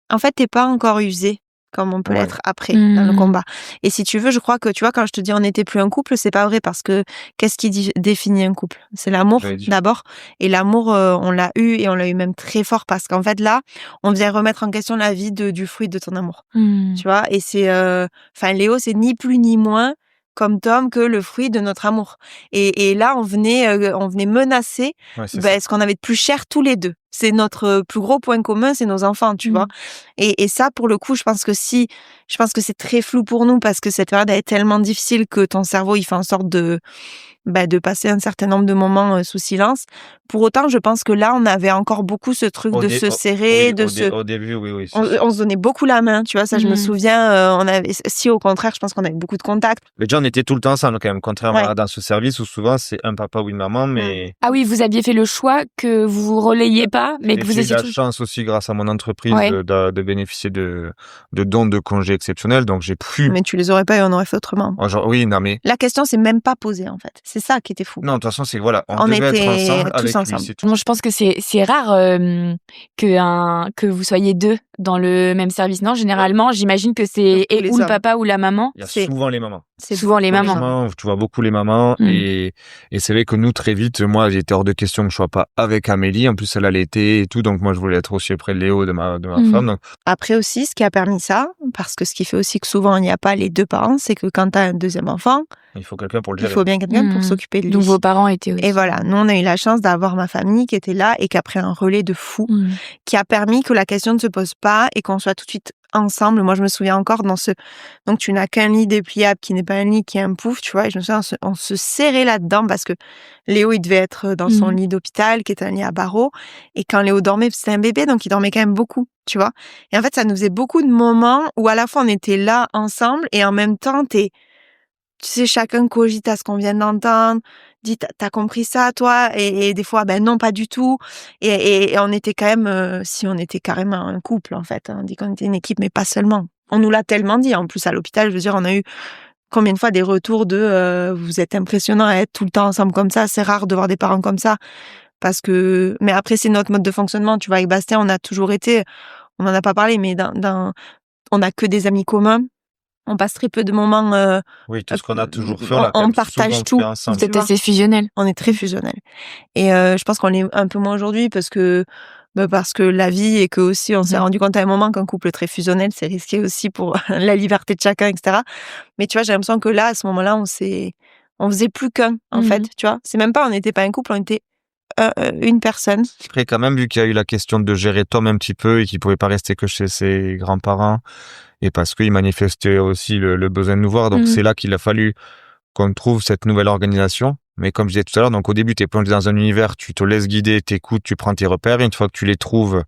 S2: En fait, t'es pas encore usé comme on peut l'être après dans le combat. Et si tu veux, je crois que, tu vois, quand je te dis on n'était plus un couple, c'est pas vrai parce que qu'est-ce qui définit un couple? C'est l'amour d'abord. Et l'amour, on l'a eu et on l'a eu même très fort parce qu'en fait là, on vient remettre en question la vie du fruit de ton amour. Tu vois, et c'est, Léo, c'est ni plus ni moins comme Tom que le fruit de notre amour. Et là, on venait menacer ce qu'on avait de plus cher tous les deux. C'est notre plus gros point commun, c'est nos enfants, tu vois. Et ça, pour le coup, je pense que c'est très flou pour nous parce que cette période est tellement difficile que ton cerveau, il fait en sorte de passer un certain nombre de moments sous silence. Pour autant, je pense que là, on avait encore beaucoup ce truc de se serrer,
S3: Au début, oui.
S2: On se donnait beaucoup la main, tu vois, ça, je me souviens, au contraire, je pense qu'on avait beaucoup de contacts.
S3: Mais déjà, on était tout le temps ensemble, quand même, contrairement à dans ce service où souvent, c'est un papa ou une maman, mais...
S1: Ah oui, vous aviez fait le choix que vous relayiez pas, mais que vous étiez...
S3: J'ai eu la chance aussi, grâce à mon entreprise, de bénéficier de dons de congés exceptionnels, donc j'ai pu...
S2: Mais tu les aurais pas et on aurait fait autrement.
S3: Oui, non, mais...
S2: La question s'est même pas posée, en fait. C'est ça qui était fou.
S3: Non, de toute façon, c'est voilà, on devait être ensemble avec
S2: ensemble.
S3: lui, c'est tout.
S1: Moi, je pense que c'est rare que vous soyez deux dans le même service. Non, généralement, j'imagine que c'est ou le papa ou la maman.
S3: Il y a souvent les mamans.
S1: C'est souvent les mamans.
S3: Tu vois beaucoup les mamans et c'est vrai que nous, très vite, moi, j'étais hors de question que je sois pas avec Amélie. En plus, elle allaitait et tout, donc moi, je voulais être aussi près de Léo, de ma femme. Donc...
S2: Après aussi, ce qui a permis ça, parce que ce qui fait aussi que souvent, il n'y a pas les deux parents, c'est que quand tu as un deuxième enfant,
S3: il faut quelqu'un pour le gérer.
S2: Il faut bien quelqu'un pour s'occuper de lui.
S1: Donc vos parents étaient aussi.
S2: Et voilà, nous on a eu la chance d'avoir ma famille qui était là et qui a pris un relais de fou, qui a permis que la question ne se pose pas et qu'on soit tout de suite ensemble. Moi je me souviens encore donc tu n'as qu'un lit dépliable qui n'est pas un lit, qui est un pouf, tu vois. Et je me souviens, on se serrait là-dedans parce que Léo il devait être dans son lit d'hôpital qui est un lit à barreaux. Et quand Léo dormait, c'était un bébé donc il dormait quand même beaucoup, tu vois. Et en fait ça nous faisait beaucoup de moments où à la fois on était là ensemble et en même temps tu sais, chacun cogite à ce qu'on vient d'entendre, dit t'as compris ça toi, et des fois ben non, pas du tout, et on était quand même, si on était carrément un couple en fait, hein. On dit qu'on était une équipe, mais pas seulement. On nous l'a tellement dit. En plus à l'hôpital, je veux dire, on a eu combien de fois des retours de vous êtes impressionnants à être tout le temps ensemble comme ça, c'est rare de voir des parents comme ça, parce que mais après c'est notre mode de fonctionnement, tu vois. Avec Bastien, on a toujours été, on en a pas parlé, mais on a que des amis communs. On passe très peu de moments.
S3: Oui, tout ce qu'on a toujours fait, on l'a quand
S2: on
S3: même
S2: partage
S3: souvent
S2: tout.
S3: fait ensemble.
S1: Vous êtes assez fusionnels.
S2: On est très fusionnels. Et je pense qu'on l'est un peu moins aujourd'hui parce que la vie, et que aussi on s'est rendu compte à un moment qu'un couple très fusionnel, c'est risqué aussi pour la liberté de chacun, etc. Mais tu vois, j'ai l'impression que là, à ce moment-là, on faisait plus qu'un, en fait, tu vois. C'est même pas, on n'était pas un couple, on était une personne.
S3: Après, quand même, vu qu'il y a eu la question de gérer Tom un petit peu et qu'il pouvait pas rester que chez ses grands-parents, et parce qu'il manifestait aussi le besoin de nous voir, donc c'est là qu'il a fallu qu'on trouve cette nouvelle organisation. Mais comme je disais tout à l'heure, donc au début, tu es plongé dans un univers, tu te laisses guider, t'écoutes, tu prends tes repères, et une fois que tu les trouves,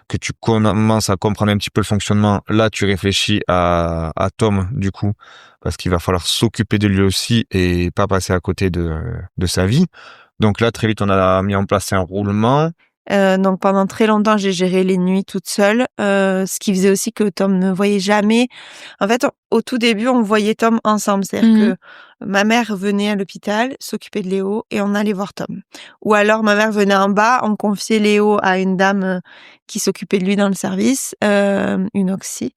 S3: que tu commences à comprendre un petit peu le fonctionnement, là, tu réfléchis à Tom, du coup, parce qu'il va falloir s'occuper de lui aussi et pas passer à côté de sa vie. Donc là, très vite, on a mis en place un roulement.
S2: Donc pendant très longtemps, j'ai géré les nuits toute seule, ce qui faisait aussi que Tom ne voyait jamais. En fait, au tout début, on voyait Tom ensemble. C'est-à-dire que ma mère venait à l'hôpital s'occuper de Léo et on allait voir Tom. Ou alors ma mère venait en bas, on confiait Léo à une dame qui s'occupait de lui dans le service, une oxy.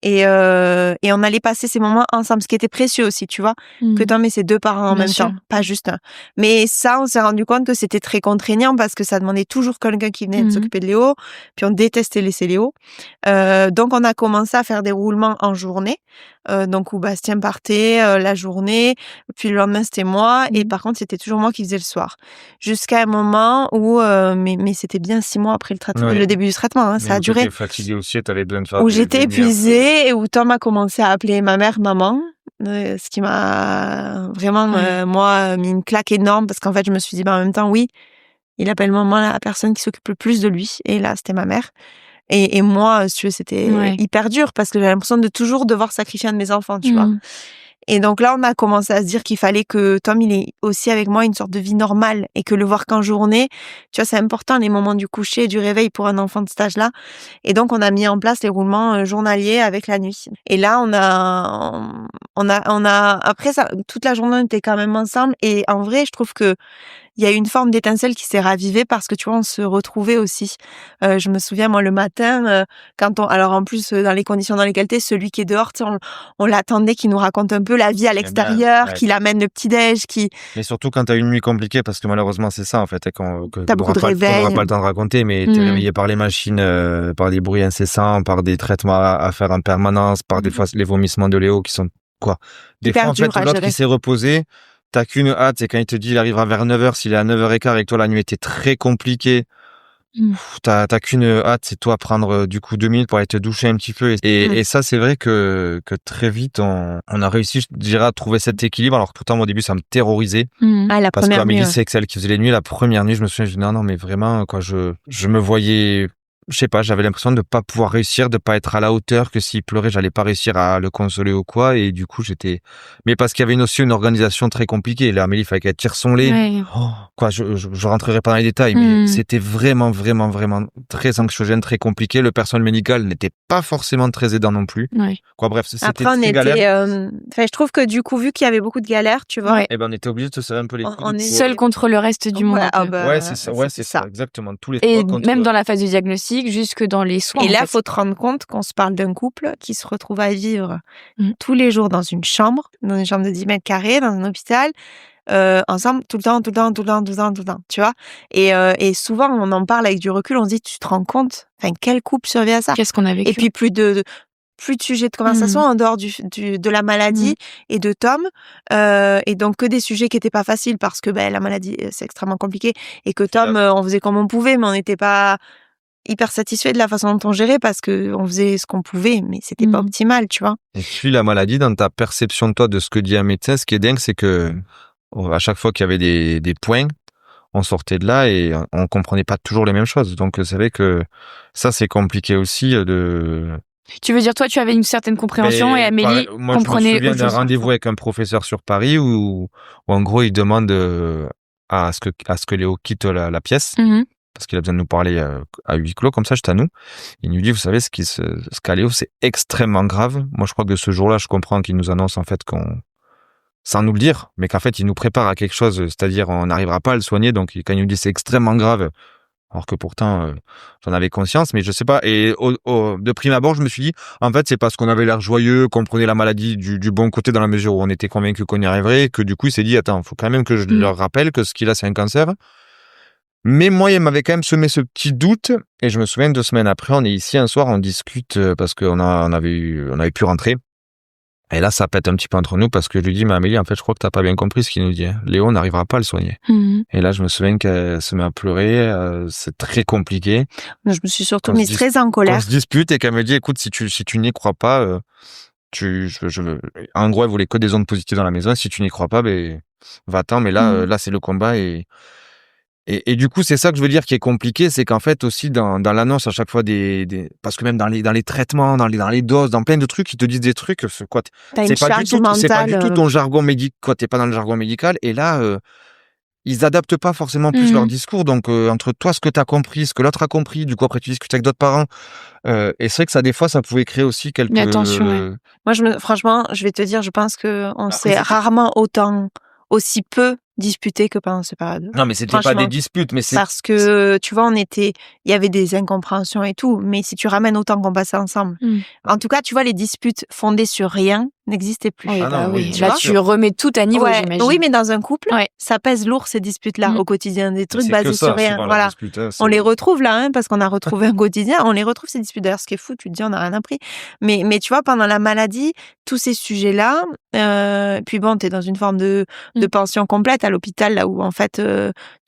S2: Et on allait passer ces moments ensemble, ce qui était précieux aussi, tu vois, que Tom ait ses deux parents en
S1: Bien
S2: même
S1: sûr.
S2: temps, pas juste un. Mais ça, on s'est rendu compte que c'était très contraignant parce que ça demandait toujours quelqu'un qui venait s'occuper de Léo, puis on détestait laisser Léo. Donc on a commencé à faire des roulements en journée, donc où Bastien partait la journée, puis le lendemain c'était moi, et par contre c'était toujours moi qui faisais le soir. Jusqu'à un moment où, mais c'était bien 6 mois après le début du traitement, hein, ça a duré.
S3: Tu étais fatiguée aussi, tu avais besoin de faire
S2: Où
S3: des
S2: j'étais
S3: nuits.
S2: épuisée et où Tom a commencé à appeler ma mère maman, ce qui m'a vraiment, moi, mis une claque énorme parce qu'en fait, je me suis dit, en même temps, oui, il appelle maman la personne qui s'occupe le plus de lui, et là, c'était ma mère. Et moi, si tu veux, c'était hyper dur parce que j'avais l'impression de toujours devoir sacrifier un de mes enfants, tu vois. Et donc là, on a commencé à se dire qu'il fallait que Tom, il ait aussi avec moi une sorte de vie normale et que le voir qu'en journée, tu vois, c'est important, les moments du coucher et du réveil pour un enfant de cet âge-là. Et donc, on a mis en place les roulements journaliers avec la nuit. Et là, on a, après ça, toute la journée, on était quand même ensemble. Et en vrai, je trouve que il y a eu une forme d'étincelle qui s'est ravivée parce que, tu vois, on se retrouvait aussi. Je me souviens, moi, le matin, alors en plus, dans les conditions dans lesquelles t'es, celui qui est dehors, tu sais, on l'attendait qu'il nous raconte un peu la vie à l'extérieur, qu'il amène le petit-déj,
S3: Mais surtout quand t'as une nuit compliquée, parce que malheureusement, c'est ça, en fait,
S2: T'as beaucoup de réveils.
S3: On n'aura pas le temps de raconter, mais t'es réveillé par les machines, par des bruits incessants, par des traitements à faire en permanence, par des fois les vomissements de Léo qui sont, des fois, en fait, l'autre qui s'est reposé, t'as qu'une hâte, c'est quand il te dit il arrivera vers 9h, s'il est à 9h15 et que toi la nuit était très compliquée, t'as qu'une hâte, c'est toi prendre du coup 2 minutes pour aller te doucher un petit peu. Et ça, c'est vrai que très vite, on a réussi, je dirais, à trouver cet équilibre. Alors pourtant, au début, ça me terrorisait. Parce que Amélie, c'est celle qui faisait les nuits. La première nuit, je me souviens, je dis non, mais vraiment, je me voyais... Je sais pas, j'avais l'impression de pas pouvoir réussir, de pas être à la hauteur, que s'il pleurait, j'allais pas réussir à le consoler ou quoi. Et du coup, mais parce qu'il y avait aussi une organisation très compliquée. Là, Amélie, il fallait qu'elle tire son lait. Je rentrerai pas dans les détails, mais c'était vraiment, vraiment, vraiment très anxiogène, très compliqué. Le personnel médical n'était pas forcément très aidant non plus. Bref, c'était
S2: après,
S3: très galère.
S2: je trouve que du coup, vu qu'il y avait beaucoup de galères, tu vois.
S3: Et on était obligé de se serrer un peu les coudes.
S1: On est seul contre le reste du monde.
S3: C'est ça. C'est ça, exactement. Tous les
S1: et même dans la phase du diagnostic, jusque dans les soins.
S2: Et là, faut te rendre compte qu'on se parle d'un couple qui se retrouve à vivre tous les jours dans une chambre de 10 mètres carrés, dans un hôpital, ensemble, tout le temps, tu vois. Et souvent, on en parle avec du recul, on se dit, tu te rends compte, quel couple survit à ça?
S1: Qu'est-ce qu'on a vécu?
S2: Et puis, plus de sujets de conversation en dehors de la maladie et de Tom, et donc que des sujets qui étaient pas faciles parce que la maladie, c'est extrêmement compliqué, et que Tom, on faisait comme on pouvait, mais on n'était pas hyper satisfait de la façon dont on gérait parce que on faisait ce qu'on pouvait, mais c'était pas optimal, tu vois.
S3: Et puis la maladie, dans ta perception de toi, de ce que dit un médecin, ce qui est dingue, c'est que à chaque fois qu'il y avait des points, on sortait de là et on comprenait pas toujours les mêmes choses. Donc c'est vrai que ça, c'est compliqué aussi
S1: Tu veux dire, toi, tu avais une certaine compréhension et Amélie
S3: moi,
S1: comprenait.
S3: Je me souviens d'un rendez-vous avec un professeur sur Paris où en gros, il demande à ce que Léo quitte la pièce. Parce qu'il a besoin de nous parler à huis clos, comme ça, juste à nous. Il nous dit, vous savez, ce qu'a Léo, c'est extrêmement grave. Moi, je crois que ce jour-là, je comprends qu'il nous annonce, en fait, sans nous le dire, mais qu'en fait, il nous prépare à quelque chose, c'est-à-dire, on n'arrivera pas à le soigner. Donc, quand il nous dit c'est extrêmement grave, alors que pourtant, j'en avais conscience, mais je sais pas. Et de prime abord, je me suis dit, en fait, c'est parce qu'on avait l'air joyeux, qu'on prenait la maladie du bon côté dans la mesure où on était convaincus qu'on y arriverait, que du coup, il s'est dit, attends, faut quand même que je leur rappelle que ce qu'il a, c'est un cancer. Mais moi, il m'avait quand même semé ce petit doute. Et je me souviens, 2 semaines après, on est ici un soir, on discute parce qu'on avait pu rentrer. Et là, ça pète un petit peu entre nous parce que je lui dis, mais Amélie, en fait, je crois que t'as pas bien compris ce qu'il nous dit. Léo n'arrivera pas à le soigner. Et là, je me souviens qu'elle se met à pleurer. C'est très compliqué.
S2: Je me suis surtout mise très en colère.
S3: On se dispute et qu'elle me dit, écoute, si tu n'y crois pas, en gros, elle voulait que des ondes positives dans la maison. Si tu n'y crois pas, ben, va-t'en. Mais là, c'est le combat et du coup, c'est ça que je veux dire qui est compliqué, c'est qu'en fait aussi dans l'annonce à chaque fois parce que même dans les traitements, dans les doses, dans plein de trucs, ils te disent des trucs, quoi. C'est pas du tout ton jargon médical, quoi. T'es pas dans le jargon médical. Et là, ils adaptent pas forcément plus leur discours. Donc entre toi, ce que t'as compris, ce que l'autre a compris, du coup après tu discutes avec d'autres parents. Et c'est vrai que ça, des fois, ça pouvait créer aussi quelques.
S1: Mais attention. Ouais.
S2: Moi, franchement, je vais te dire, je pense que on s'est rarement aussi peu disputé que pendant ces périodes.
S3: Non, mais c'était pas des disputes, mais c'est
S2: parce que tu vois, il y avait des incompréhensions et tout, mais si tu ramènes autant qu'on passait ensemble. En tout cas, tu vois, les disputes fondées sur rien n'existaient plus.
S1: Oui. Là, tu remets tout à niveau, j'imagine.
S2: Oui, mais dans un couple, ça pèse lourd ces disputes-là au quotidien, des trucs basés sur rien. Voilà. On les retrouve là, parce qu'on a retrouvé un quotidien, on les retrouve ces disputes. D'ailleurs, ce qui est fou, tu te dis, on n'a rien appris. Mais tu vois, pendant la maladie, tous ces sujets-là, puis bon, t'es dans une forme de pension complète à l'hôpital, là où en fait,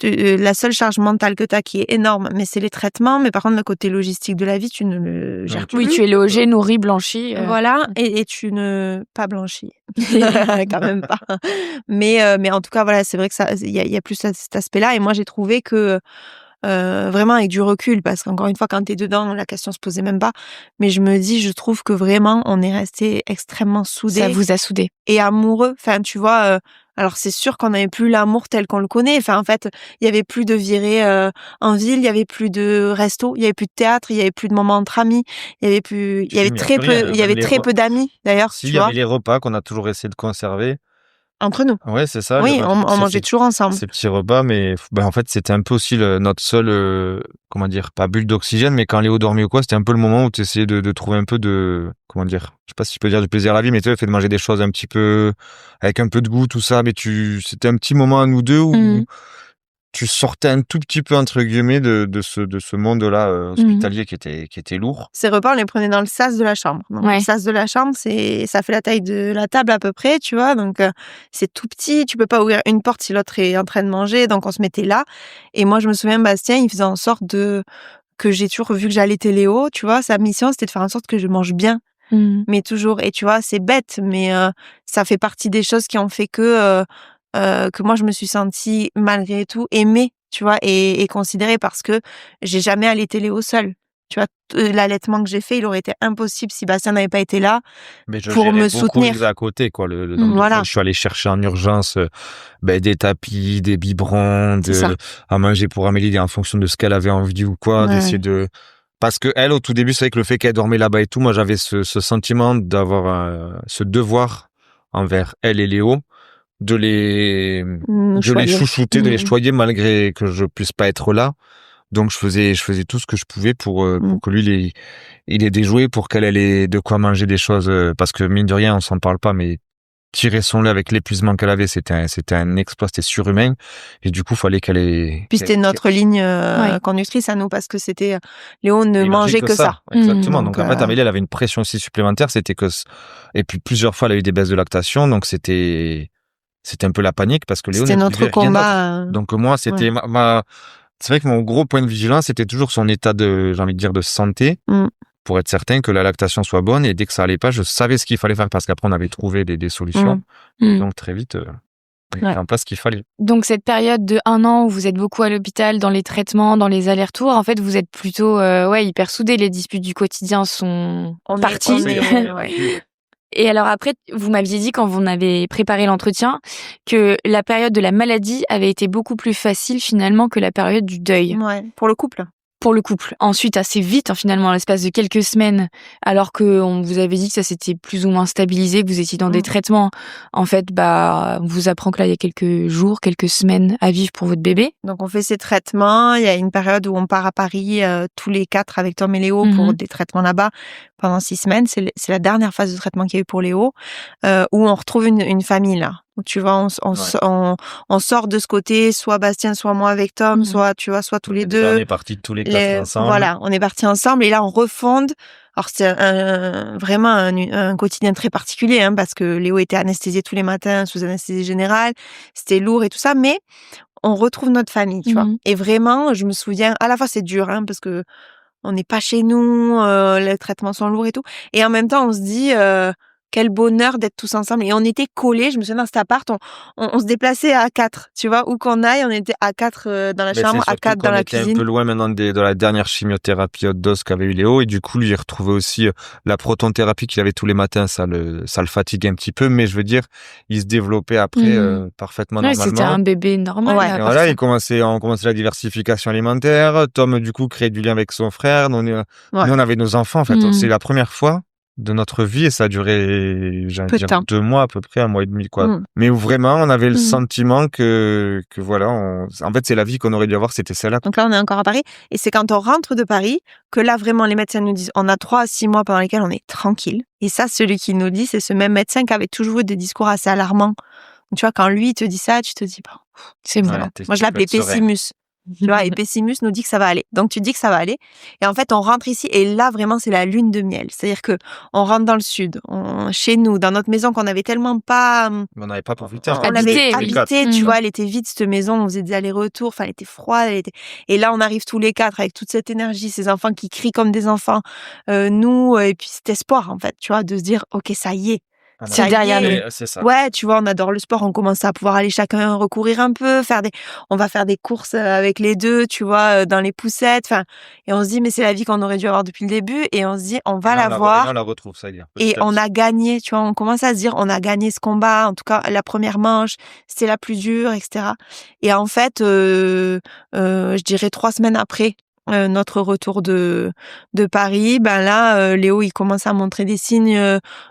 S2: la seule charge mentale que t'as qui est énorme, mais c'est les traitements. Mais par contre, le côté logistique de la vie, tu ne le gères plus.
S1: Oui, tu es logé, nourri, blanchi.
S2: Voilà, et tu ne pas blanchi, quand même pas. Mais en tout cas, voilà, c'est vrai que ça, il y a plus cet aspect-là. Et moi, j'ai trouvé que vraiment avec du recul, parce qu'encore une fois, quand t'es dedans, la question se posait même pas. Mais je trouve que vraiment, on est restés extrêmement soudés.
S1: Ça vous a soudés.
S2: Et amoureux. Enfin, tu vois, alors c'est sûr qu'on n'avait plus l'amour tel qu'on le connaît. Enfin, en fait, il y avait plus de virées en ville, il y avait plus de resto, il y avait plus de théâtre, il y avait plus de moments entre amis, il y avait très peu d'amis d'ailleurs.
S3: Si, il y avait les repas qu'on a toujours essayé de conserver.
S2: Entre nous.
S3: Ouais, c'est ça.
S2: Oui, on mangeait toujours ensemble.
S3: Ces petits repas, mais en fait, c'était un peu aussi notre seule, comment dire, pas bulle d'oxygène, mais quand Léo dormait ou quoi, c'était un peu le moment où tu essayais de trouver un peu de, comment dire, je sais pas si je peux dire du plaisir à la vie, mais tu sais, le fait de manger des choses un petit peu, avec un peu de goût, tout ça, mais c'était un petit moment à nous deux où tu sortais un tout petit peu, entre guillemets, de ce monde-là hospitalier qui était lourd.
S2: Ces repas, on les prenait dans le sas de la chambre. Donc, le sas de la chambre, ça fait la taille de la table à peu près, tu vois. Donc, c'est tout petit. Tu peux pas ouvrir une porte si l'autre est en train de manger. Donc, on se mettait là. Et moi, je me souviens, Bastien, il faisait en sorte que j'ai toujours vu que j'allaitais Léo, tu vois. Sa mission, c'était de faire en sorte que je mange bien. Mais toujours. Et tu vois, c'est bête, mais ça fait partie des choses qui ont fait que moi je me suis sentie malgré tout aimée, tu vois, et considérée, parce que j'ai jamais allaité Léo seul. Tu vois, l'allaitement que j'ai fait, il aurait été impossible si Bastien n'avait pas été là pour me soutenir.
S3: À côté, quoi. Voilà. Je suis allé chercher en urgence des tapis, des biberons, à manger pour Amélie en fonction de ce qu'elle avait envie ou quoi, d'essayer de. Parce que elle, au tout début, c'est vrai que le fait qu'elle dormait là-bas et tout, moi j'avais ce sentiment d'avoir ce devoir envers elle et Léo, de les chouchouter, de les choyer malgré que je puisse pas être là. Donc je faisais tout ce que je pouvais pour que lui il ait des jouets, pour qu'elle ait de quoi manger des choses, parce que mine de rien on s'en parle pas, mais tirer son lait avec l'épuisement qu'elle avait, c'était un exploit, c'était surhumain, et du coup fallait qu'elle ait.
S2: Puis c'était notre ligne conductrice à nous, parce que c'était Léo ne mangeait que ça.
S3: Exactement. Donc en fait Amélie, elle avait une pression aussi supplémentaire, et puis plusieurs fois elle a eu des baisses de lactation, donc c'était un peu la panique, parce que Léo
S2: c'était notre combat.
S3: Donc moi c'était c'est vrai que mon gros point de vigilance, c'était toujours son état j'ai envie de dire, de santé, pour être certain que la lactation soit bonne, et dès que ça allait pas, je savais ce qu'il fallait faire, parce qu'après on avait trouvé des solutions. Donc très vite. mettre en place ce qu'il fallait.
S1: Donc cette période de 1 an où vous êtes beaucoup à l'hôpital, dans les traitements, dans les allers-retours, en fait vous êtes plutôt hyper soudés, les disputes du quotidien sont parties. Et alors après, vous m'aviez dit quand vous avez préparé l'entretien que la période de la maladie avait été beaucoup plus facile finalement que la période du deuil.
S2: Ouais, pour le couple.
S1: Ensuite, assez vite, finalement, à l'espace de quelques semaines, alors qu'on vous avait dit que ça s'était plus ou moins stabilisé, que vous étiez dans des traitements, en fait, on vous apprend que là, il y a quelques jours, quelques semaines à vivre pour votre bébé.
S2: Donc, on fait ces traitements. Il y a une période où on part à Paris tous les 4 avec Tom et Léo pour des traitements là-bas pendant 6 semaines. C'est la dernière phase de traitement qu'il y a eu pour Léo, où on retrouve une famille, là. Tu vois, on sort de ce côté, soit Bastien, soit moi avec Tom, soit tous les deux.
S3: On est partis tous les 4 ensemble.
S2: Voilà, on est partis ensemble et là on refonde. Alors c'est vraiment un quotidien très particulier, parce que Léo était anesthésié tous les matins sous anesthésie générale, c'était lourd et tout ça, mais on retrouve notre famille, tu vois. Et vraiment, je me souviens, à la fois c'est dur, parce que on n'est pas chez nous, les traitements sont lourds et tout, et en même temps on se dit quel bonheur d'être tous ensemble. Et on était collés, je me souviens, dans cet appart, on se déplaçait à 4, tu vois, où qu'on aille, on était à 4 dans la chambre, à 4 dans la cuisine.
S3: On était un peu loin maintenant de la dernière chimiothérapie haute dose qu'avait eu Léo, et du coup, lui, il retrouvait aussi la protonthérapie qu'il avait tous les matins, ça le fatiguait un petit peu, mais je veux dire, il se développait après parfaiement normalement.
S1: C'était un bébé normal.
S3: Et voilà, on commençait la diversification alimentaire, Tom, du coup, créait du lien avec son frère, nous, on avait nos enfants, en fait, c'est la première fois de notre vie, et ça a duré 2 mois à peu près, 1 mois et demi, quoi. Mais où vraiment on avait le sentiment que voilà, en fait c'est la vie qu'on aurait dû avoir, c'était celle-là.
S2: Donc là on est encore à Paris, et c'est quand on rentre de Paris que là vraiment les médecins nous disent on a 3 à 6 mois pendant lesquels on est tranquille. Et ça, celui qui nous dit, c'est ce même médecin qui avait toujours eu des discours assez alarmants. Donc, tu vois, quand lui te dit ça, tu te dis c'est bon. Moi je l'appelais Pessimus. Tu vois, et Pessimus nous dit que ça va aller. Donc tu dis que ça va aller. Et en fait, on rentre ici et là vraiment c'est la lune de miel. C'est-à-dire que on rentre dans le sud, chez nous, dans notre maison qu'on avait tellement pas.
S3: On n'avait pas profité.
S2: On l'avait habité, tu vois, elle était vide cette maison. On faisait des allers-retours. Enfin, elle était froide. Et là, on arrive tous les 4 avec toute cette énergie, ces enfants qui crient comme des enfants. Nous et puis cet espoir en fait, tu vois, de se dire ok, ça y est.
S1: C'est derrière nous.
S3: C'est ça.
S2: Ouais, tu vois, on adore le sport, on commence à pouvoir aller chacun recourir un peu, on va faire des courses avec les deux, tu vois, dans les poussettes, et on se dit, mais c'est la vie qu'on aurait dû avoir depuis le début, et on se dit, on va l'avoir.
S3: On la retrouve, ça y est.
S2: Et on a gagné, tu vois, on commence à se dire, on a gagné ce combat, en tout cas, la première manche, c'était la plus dure, etc. Et en fait, je dirais 3 semaines après, notre retour de Paris, là, Léo, il commence à montrer des signes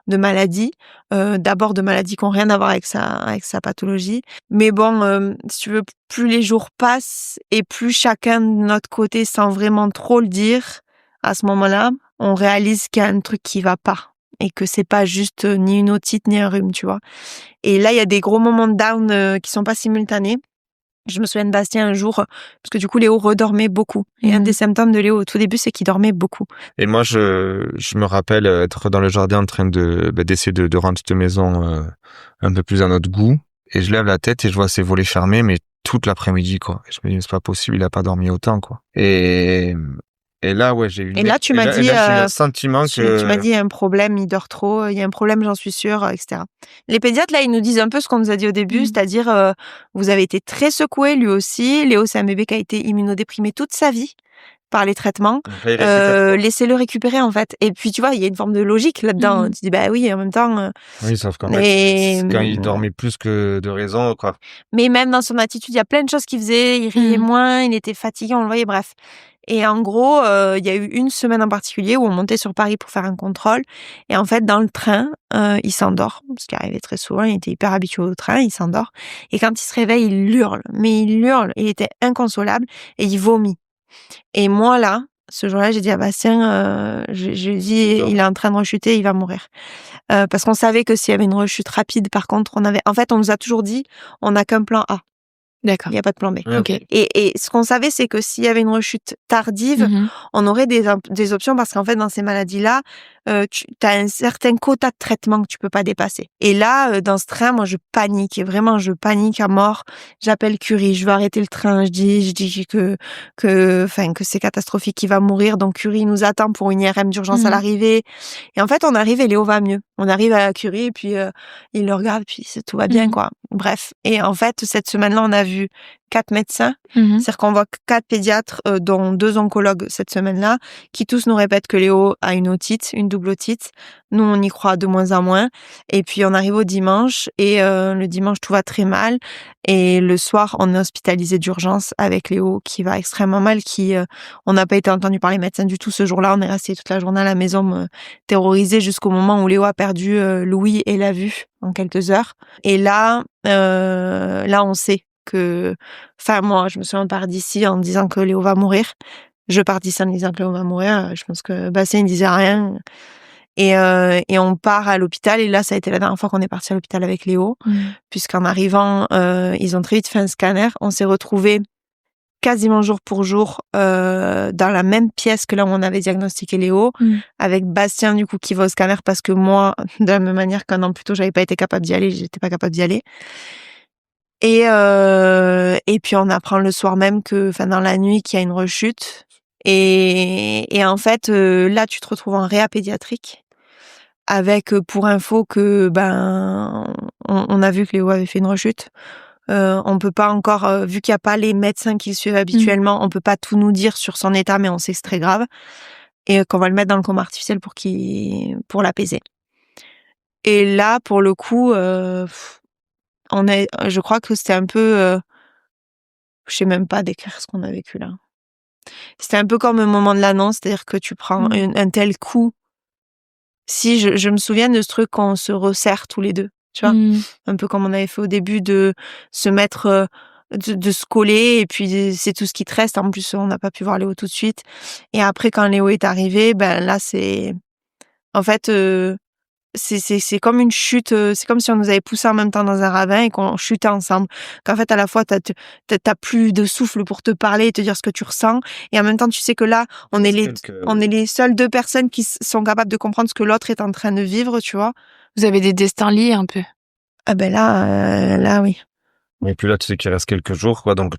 S2: de maladie. D'abord de maladies qui n'ont rien à voir avec sa pathologie. Mais bon, si tu veux, plus les jours passent et plus chacun de notre côté, sans vraiment trop le dire, à ce moment-là, on réalise qu'il y a un truc qui va pas. Et que c'est pas juste ni une otite ni un rhume, tu vois. Et là, il y a des gros moments de down qui sont pas simultanés. Je me souviens de Bastien un jour, parce que du coup, Léo redormait beaucoup. Et un des symptômes de Léo au tout début, c'est qu'il dormait beaucoup.
S3: Et moi, je me rappelle être dans le jardin en train d'essayer de rendre cette maison un peu plus à notre goût. Et je lève la tête et je vois ses volets fermés, mais toute l'après-midi, quoi. Et je me dis, c'est pas possible, il a pas dormi autant, quoi. Et là, ouais, j'ai eu
S2: tu m'as dit,
S3: un sentiment que...
S2: Tu m'as dit, il y a un problème, il dort trop, il y a un problème, j'en suis sûre, etc. Les pédiatres, là, ils nous disent un peu ce qu'on nous a dit au début, c'est-à-dire, vous avez été très secoués, lui aussi. Léo, c'est un bébé qui a été immunodéprimé toute sa vie par les traitements. Laissez-le récupérer, en fait. Et puis, tu vois, il y a une forme de logique là-dedans. Tu dis, oui, en même temps...
S3: Oui, sauf qu'en fait, quand il dormait plus que de raison, quoi.
S2: Mais même dans son attitude, il y a plein de choses qu'il faisait. Il riait moins, il était fatigué, on le voyait, bref. Et en gros, il y a eu une semaine en particulier où on montait sur Paris pour faire un contrôle. Et en fait, dans le train, il s'endort. Ce qui arrivait très souvent, il était hyper habitué au train, il s'endort. Et quand il se réveille, il hurle. Mais il hurle, il était inconsolable et il vomit. Et moi, là, ce jour-là, j'ai dit à Bastien, je lui dis, il est en train de rechuter, il va mourir. Parce qu'on savait que s'il y avait une rechute rapide, par contre, en fait, on nous a toujours dit, on n'a qu'un plan A.
S1: D'accord.
S2: Il n'y a pas de plan B.
S1: Okay.
S2: Et ce qu'on savait, c'est que s'il y avait une rechute tardive, on aurait des options parce qu'en fait, dans ces maladies-là, tu as un certain quota de traitement que tu peux pas dépasser. Et là, dans ce train, moi, je panique. Et vraiment, je panique à mort. J'appelle Curie, je veux arrêter le train. Je dis que c'est catastrophique, qu'il va mourir. Donc, Curie nous attend pour une IRM d'urgence à l'arrivée. Et en fait, on arrive et Léo va mieux. On arrive à la curie et puis il le regarde puis tout va bien quoi. Bref. Et en fait, cette semaine-là, on a vu 4 médecins. C'est-à-dire qu'on voit 4 pédiatres, dont 2 oncologues cette semaine-là, qui tous nous répètent que Léo a une otite, une double otite. Nous, on y croit de moins en moins. Et puis, on arrive au dimanche et le dimanche, tout va très mal. Et le soir, on est hospitalisé d'urgence avec Léo qui va extrêmement mal, on n'a pas été entendu par les médecins du tout ce jour-là. On est resté toute la journée à la maison terrorisé jusqu'au moment où Léo a perdu l'ouïe et la vue en quelques heures. Et là, on sait que... Enfin, moi, je me souviens, on part d'ici en disant que Léo va mourir. Je pars d'ici en disant que Léo va mourir. Je pense que Bastien ne disait rien. Et on part à l'hôpital. Et là, ça a été la dernière fois qu'on est parti à l'hôpital avec Léo. Puisqu'en arrivant, ils ont très vite fait un scanner. On s'est retrouvés quasiment jour pour jour dans la même pièce que là où on avait diagnostiqué Léo, avec Bastien du coup qui va au scanner parce que moi, de la même manière qu'un an plus tôt, j'étais pas capable d'y aller. Et puis on apprend le soir même dans la nuit qu'il y a une rechute. Et en fait, là tu te retrouves en réa pédiatrique avec pour info que on a vu que Léo avait fait une rechute. On peut pas encore, vu qu'il y a pas les médecins qui le suivent habituellement, on peut pas tout nous dire sur son état, mais on sait que c'est très grave. Et qu'on va le mettre dans le coma artificiel pour l'apaiser. Et là, pour le coup, je crois que c'était un peu, je sais même pas décrire ce qu'on a vécu là. C'était un peu comme le moment de l'annonce, c'est-à-dire que tu prends un tel coup. Si je me souviens de ce truc quand on se resserre tous les deux. Tu vois, un peu comme on avait fait au début de se mettre, de se coller et puis c'est tout ce qui te reste. En plus, on n'a pas pu voir Léo tout de suite. Et après, quand Léo est arrivé, là, en fait, c'est comme une chute. C'est comme si on nous avait poussé en même temps dans un ravin et qu'on chutait ensemble. Qu'en fait, à la fois, t'as plus de souffle pour te parler et te dire ce que tu ressens. Et en même temps, tu sais que là, on est les seules 2 personnes qui sont capables de comprendre ce que l'autre est en train de vivre, tu vois.
S1: Vous avez des destins liés un peu.
S2: Ah là, oui.
S3: Et puis là, tu sais qu'il reste quelques jours, quoi, donc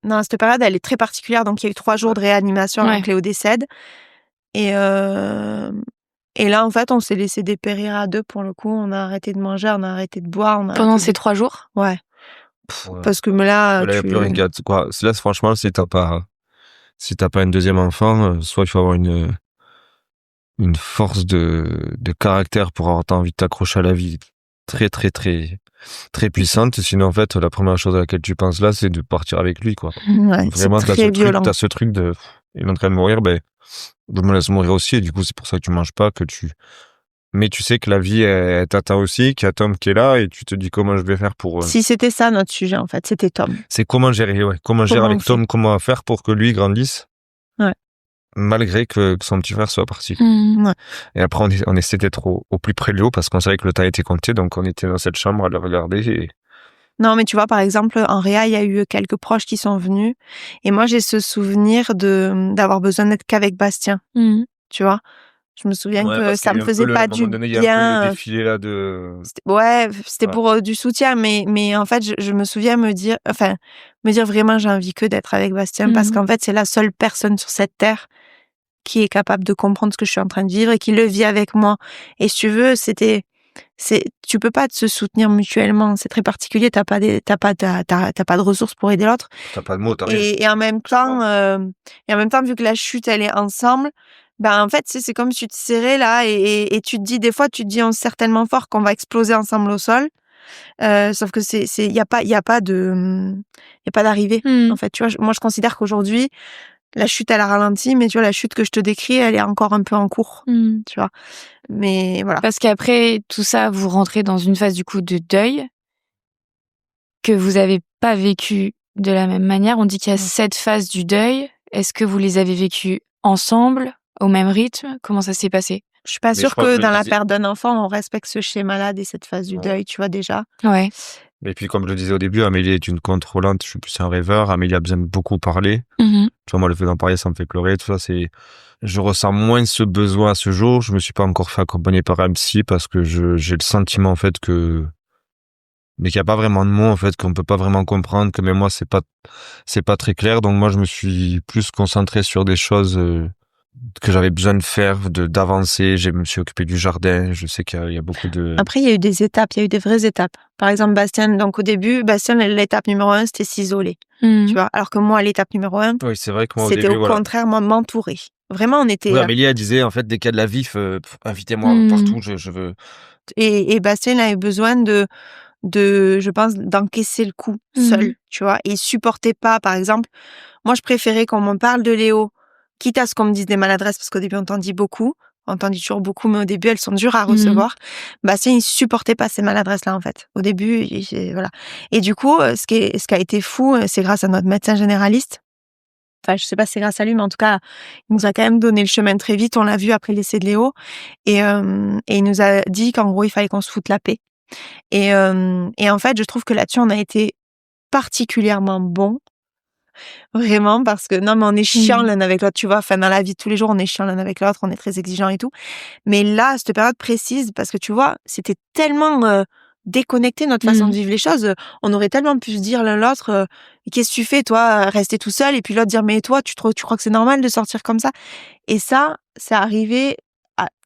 S2: Non, cette période, elle est très particulière. Donc, il y a eu 3 jours de réanimation avant que Léo décède. Et là, en fait, on s'est laissé dépérir à 2 pour le coup. On a arrêté de manger, on a arrêté de boire.
S1: Pendant ces 3 jours?
S2: Ouais. Parce que là,
S3: il n'y a plus rien quoi. Là, franchement, si t'as pas un deuxième enfant, soit il faut avoir une force de caractère pour avoir envie de t'accrocher à la vie très très très très puissante. Sinon, en fait, la première chose à laquelle tu penses là, c'est de partir avec lui, quoi.
S2: Ouais,
S3: vraiment,
S2: c'est très violent.
S3: T'as ce truc de il est en train de mourir, je me laisse mourir aussi. Et du coup, c'est pour ça que tu manges pas, mais tu sais que la vie elle t'attend aussi, qu'il y a Tom qui est là et tu te dis comment je vais faire pour...
S2: Si c'était ça notre sujet en fait, c'était Tom.
S3: C'est comment gérer, comment gérer avec Tom, comment faire pour que lui grandisse.
S2: Ouais.
S3: Malgré que son petit frère soit parti.
S2: Ouais.
S3: Et après on essaie d'être au plus près de Léo parce qu'on savait que le temps était compté, donc on était dans cette chambre à le regarder.
S2: Non, mais tu vois, par exemple, en réa, il y a eu quelques proches qui sont venus. Et moi, j'ai ce souvenir d'avoir besoin d'être qu'avec Bastien. Tu vois, je me souviens que ça me faisait pas du bien.
S3: Il y a un peu le défilé là de...
S2: C'était pour du soutien, mais en fait, je me souviens me dire vraiment, j'ai envie que d'être avec Bastien parce qu'en fait, c'est la seule personne sur cette terre qui est capable de comprendre ce que je suis en train de vivre et qui le vit avec moi. Et si tu veux, tu peux pas te soutenir mutuellement, c'est très particulier, t'as pas de ressources pour aider l'autre.
S3: T'as pas de mots, t'as rien.
S2: Et en même temps, vu que la chute elle est ensemble, en fait c'est comme si tu te serrais là et tu te dis des fois on se serre tellement fort qu'on va exploser ensemble au sol. Sauf que il y a pas d'arrivée en fait, tu vois. Moi je considère qu'aujourd'hui la chute elle a ralenti, mais tu vois la chute que je te décris elle est encore un peu en cours, tu vois. Mais voilà.
S1: Parce qu'après tout ça, vous rentrez dans une phase du coup de deuil que vous avez pas vécu de la même manière. On dit qu'il y a 7 phases du deuil. Est-ce que vous les avez vécues ensemble, au même rythme? Comment ça s'est passé?
S2: Je suis pas sûre que dans la perte d'un enfant, on respecte ce schéma-là dès cette phase du deuil, tu vois déjà.
S1: Ouais.
S3: Et puis comme je le disais au début, Amélie est une contrôlante, je suis plus un rêveur. Amélie a besoin de beaucoup parler. Tu vois, moi le fait d'en parler, ça me fait pleurer. Tout ça, je ressens moins ce besoin à ce jour. Je me suis pas encore fait accompagner par un psy parce que j'ai le sentiment en fait mais qu'il y a pas vraiment de mots en fait, qu'on peut pas vraiment comprendre, que même moi c'est pas très clair. Donc moi je me suis plus concentré sur des choses que j'avais besoin de faire, d'avancer. Je me suis occupé du jardin. Je sais qu'il y a beaucoup de...
S2: Après, il y a eu des étapes, il y a eu des vraies étapes. Par exemple, Bastien, donc au début, Bastien, l'étape numéro 1, c'était s'isoler. Tu vois, alors que moi, l'étape numéro 1,
S3: Oui, c'est vrai que moi, au
S2: c'était
S3: début,
S2: au contraire, moi, m'entourer. Vraiment, on était...
S3: Oui, Amélie, elle disait, en fait, dès qu'il y a de la vif, invitez-moi partout, je veux...
S2: Et Bastien, il avait besoin je pense, d'encaisser le coup seul, tu vois. Et il supportait pas, par exemple, moi, je préférais qu'on m'en parle de Léo, quitte à ce qu'on me dise des maladresses, parce qu'au début, on t'en dit beaucoup. On t'en dit toujours beaucoup, mais au début, elles sont dures à recevoir. Bastien, il supportait pas ces maladresses-là, en fait. Au début, voilà. Et du coup, ce qui a été fou, c'est grâce à notre médecin généraliste. Enfin, je sais pas si c'est grâce à lui, mais en tout cas, il nous a quand même donné le chemin très vite. On l'a vu après le décès de Léo. Et il nous a dit qu'en gros, il fallait qu'on se foute la paix. Et en fait, je trouve que là-dessus, on a été particulièrement bon. Vraiment, parce que non, mais on est chiant l'un avec l'autre, tu vois. Enfin, dans la vie de tous les jours, on est chiant l'un avec l'autre, on est très exigeant et tout. Mais là, cette période précise, parce que tu vois, c'était tellement déconnecté notre façon de vivre les choses. On aurait tellement pu se dire l'un l'autre, qu'est-ce que tu fais, toi, rester tout seul, et puis l'autre dire, mais toi, tu crois que c'est normal de sortir comme ça? Et ça, c'est arrivé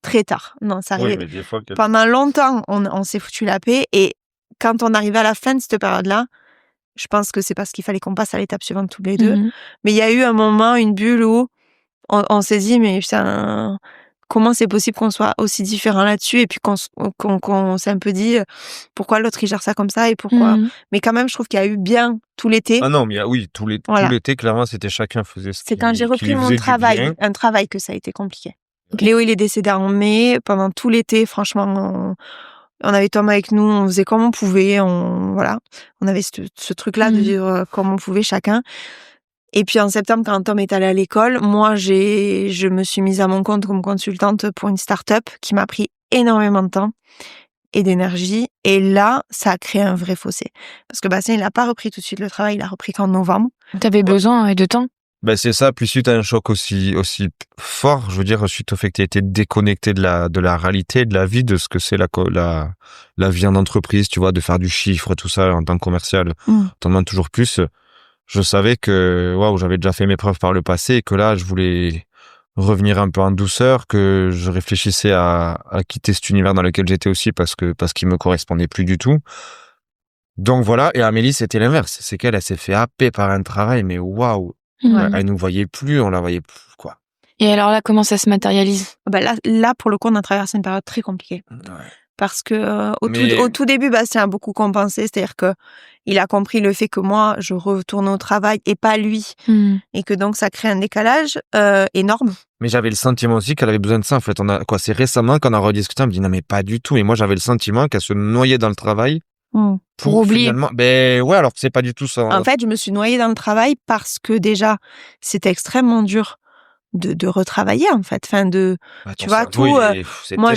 S2: très tard. Non, ça
S3: Oui,
S2: arrive.
S3: mais des fois...
S2: Pendant longtemps, on s'est foutu la paix, et quand on arrivait à la fin de cette période-là, je pense que c'est parce qu'il fallait qu'on passe à l'étape suivante tous les deux. Mais il y a eu un moment, une bulle où on s'est dit, mais putain, comment c'est possible qu'on soit aussi différents là-dessus? Et puis qu'on s'est un peu dit, pourquoi l'autre il gère ça comme ça et pourquoi? Mais quand même, je trouve qu'il y a eu bien tout l'été.
S3: Ah non, mais oui, tout l'été, clairement, c'était chacun faisait ce
S2: C'est quand j'ai repris mon
S3: un
S2: travail que ça a été compliqué. Léo, il est décédé en mai. Pendant tout l'été, franchement, on avait Tom avec nous, on faisait comme on pouvait, voilà. On avait ce truc-là de vivre comme on pouvait chacun. Et puis en septembre, quand Tom est allé à l'école, moi, je me suis mise à mon compte comme consultante pour une start-up qui m'a pris énormément de temps et d'énergie. Et là, ça a créé un vrai fossé. Parce que Bastien, il n'a pas repris tout de suite le travail, il a repris qu'en novembre.
S1: T'avais besoin de temps?
S3: Ben c'est ça, puis suite à un choc aussi fort, je veux dire, suite au fait que tu été déconnecté de la réalité, de la vie, de ce que c'est la vie en entreprise, tu vois, de faire du chiffre, tout ça, en tant que commercial, t'en demandes toujours plus. Je savais que, waouh, j'avais déjà fait mes preuves par le passé et que là, je voulais revenir un peu en douceur, que je réfléchissais à quitter cet univers dans lequel j'étais aussi parce qu'il me correspondait plus du tout. Donc voilà, et Amélie, c'était l'inverse. C'est qu'elle, elle s'est fait happer par un travail, mais waouh. Elle nous voyait plus, on la voyait plus, quoi.
S1: Et alors là, comment ça se matérialise?
S2: Là, pour le coup, on a traversé une période très compliquée. Ouais. Parce que au tout début, Bastien a beaucoup compensé, c'est-à-dire que il a compris le fait que moi, je retourne au travail et pas lui, et que donc ça crée un décalage énorme.
S3: Mais j'avais le sentiment aussi qu'elle avait besoin de ça. En fait, c'est récemment qu'on a rediscuté, on me dit non mais pas du tout. Et moi, j'avais le sentiment qu'elle se noyait dans le travail.
S1: Pour oublier.
S3: Ouais, alors que c'est pas du tout ça.
S2: En fait, je me suis noyée dans le travail parce que déjà, c'était extrêmement dur de retravailler, en fait. Enfin, tu vois, tout. Moi,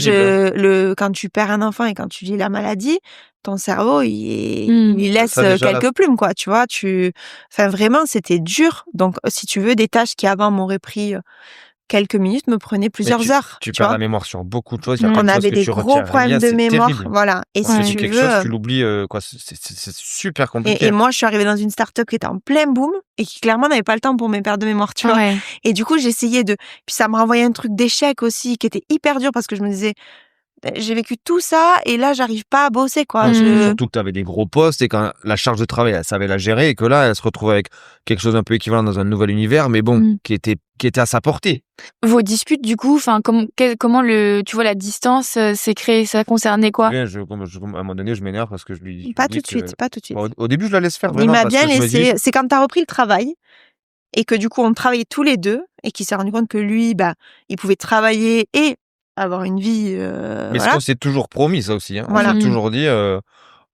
S2: quand tu perds un enfant et quand tu vis la maladie, ton cerveau, il laisse quelques plumes, quoi. Tu vois, enfin, vraiment, c'était dur. Donc, si tu veux, des tâches qui avant m'auraient pris quelques minutes me prenaient plusieurs heures.
S3: Tu perds la mémoire sur beaucoup de choses.
S2: On avait des gros problèmes de mémoire, voilà. Et si
S3: tu quelque chose, tu l'oublies, quoi. C'est super compliqué.
S2: Et moi, je suis arrivée dans une start-up qui était en plein boom et qui clairement n'avait pas le temps pour mes pertes de mémoire, tu vois. Et du coup, j'essayais puis ça me renvoyait un truc d'échec aussi qui était hyper dur parce que je me disais, j'ai vécu tout ça et là, j'arrive pas à bosser, quoi.
S3: Surtout que tu avais des gros postes et quand la charge de travail, elle savait la gérer et que là, elle se retrouvait avec quelque chose un peu équivalent dans un nouvel univers, mais bon, qui était à sa portée.
S1: Vos disputes, du coup, enfin, comment tu vois, la distance s'est créée, ça concernait quoi?
S3: À un moment donné, je m'énerve parce que je lui dis.
S2: Pas tout de suite.
S3: Au début, je la laisse faire vraiment.
S2: Il m'a bien laissé. C'est quand t'as repris le travail et que du coup, on travaillait tous les deux et qu'il s'est rendu compte que lui, il pouvait travailler et avoir une vie.
S3: Mais ce qu'on s'est toujours promis, ça aussi. Hein.
S2: Voilà.
S3: On s'est toujours dit,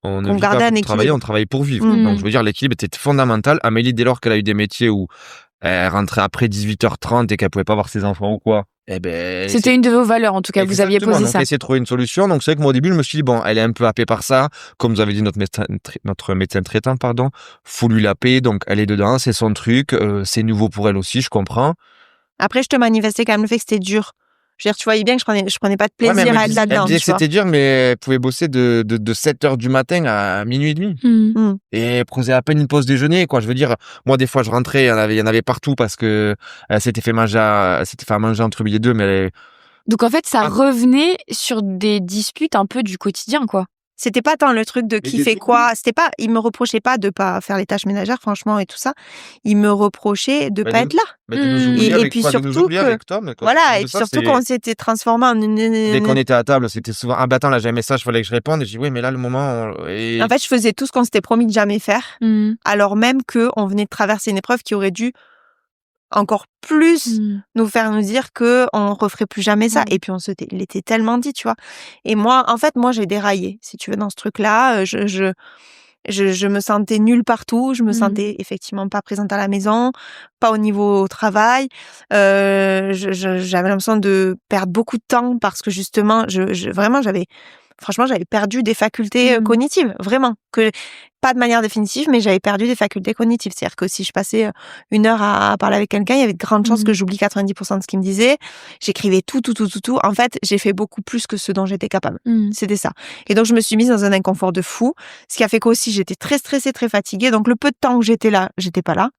S3: on ne vit pas pour travailler, on travaille pour vivre. Donc, je veux dire, l'équilibre était fondamental. Amélie, dès lors qu'elle a eu des métiers où elle rentrait après 18h30 et qu'elle pouvait pas voir ses enfants ou quoi,
S1: c'était une de vos valeurs, en tout cas. Vous aviez posé
S3: ça. On a essayé de trouver une solution. Donc, c'est vrai que moi, au début, je me suis dit, bon, elle est un peu happée par ça. Comme vous avez dit, notre médecin traitant, faut lui la paix. Donc, elle est dedans, c'est son truc. C'est nouveau pour elle aussi, je comprends.
S2: Après, je te manifestais quand même le fait que c'était dur. Je veux dire, tu voyais bien que je prenais pas de
S3: Ouais, mais
S2: plaisir à être
S3: elle
S2: là-dedans,
S3: disait que
S2: tu vois.
S3: c'était dur, mais elle pouvait bosser de 7h du matin à minuit et demi. Et elle prenait à peine une pause déjeuner, quoi. Je veux dire, moi, des fois, je rentrais, il y en avait partout parce que elle s'était fait à manger entre midi et deux, mais
S1: Donc en fait, ça revenait sur des disputes un peu du quotidien, quoi.
S2: C'était pas tant le truc de qui
S3: des
S2: fait
S3: trucs,
S2: quoi. C'était pas, il me reprochait pas de pas faire les tâches ménagères, franchement, et tout ça. Il me reprochait de pas être là.
S3: de nous oublier
S2: Et puis
S3: de nous
S2: surtout
S3: oublier
S2: que,
S3: avec Tom. Quand
S2: voilà,
S3: je
S2: et
S3: dis
S2: puis
S3: ça,
S2: surtout
S3: c'est-
S2: qu'on s'était transformé en
S3: Dès qu'on était à table, c'était souvent, ah, bah, attends, là, j'ai un message, fallait que je réponde. Et je dis, oui, mais là, le moment,
S2: En fait, je faisais tout ce qu'on s'était promis de jamais faire,
S1: Mm.
S2: alors même que on venait de traverser une épreuve qui aurait dû encore plus nous faire nous dire que on referait plus jamais ça. Et puis il était tellement dit, tu vois. Et moi, en fait, j'ai déraillé, si tu veux, dans ce truc-là. Je me sentais nulle partout. Je me sentais effectivement pas présente à la maison, pas au niveau au travail. J'avais l'impression de perdre beaucoup de temps parce que justement, vraiment, j'avais perdu des facultés cognitives, vraiment. Pas de manière définitive, mais j'avais perdu des facultés cognitives. C'est-à-dire que si je passais 1 heure à parler avec quelqu'un, il y avait de grandes chances que j'oublie 90% de ce qu'il me disait. J'écrivais tout. En fait, j'ai fait beaucoup plus que ce dont j'étais capable. C'était ça. Et donc, je me suis mise dans un inconfort de fou, ce qui a fait qu'aussi, j'étais très stressée, très fatiguée. Donc, le peu de temps que j'étais là, j'étais pas là.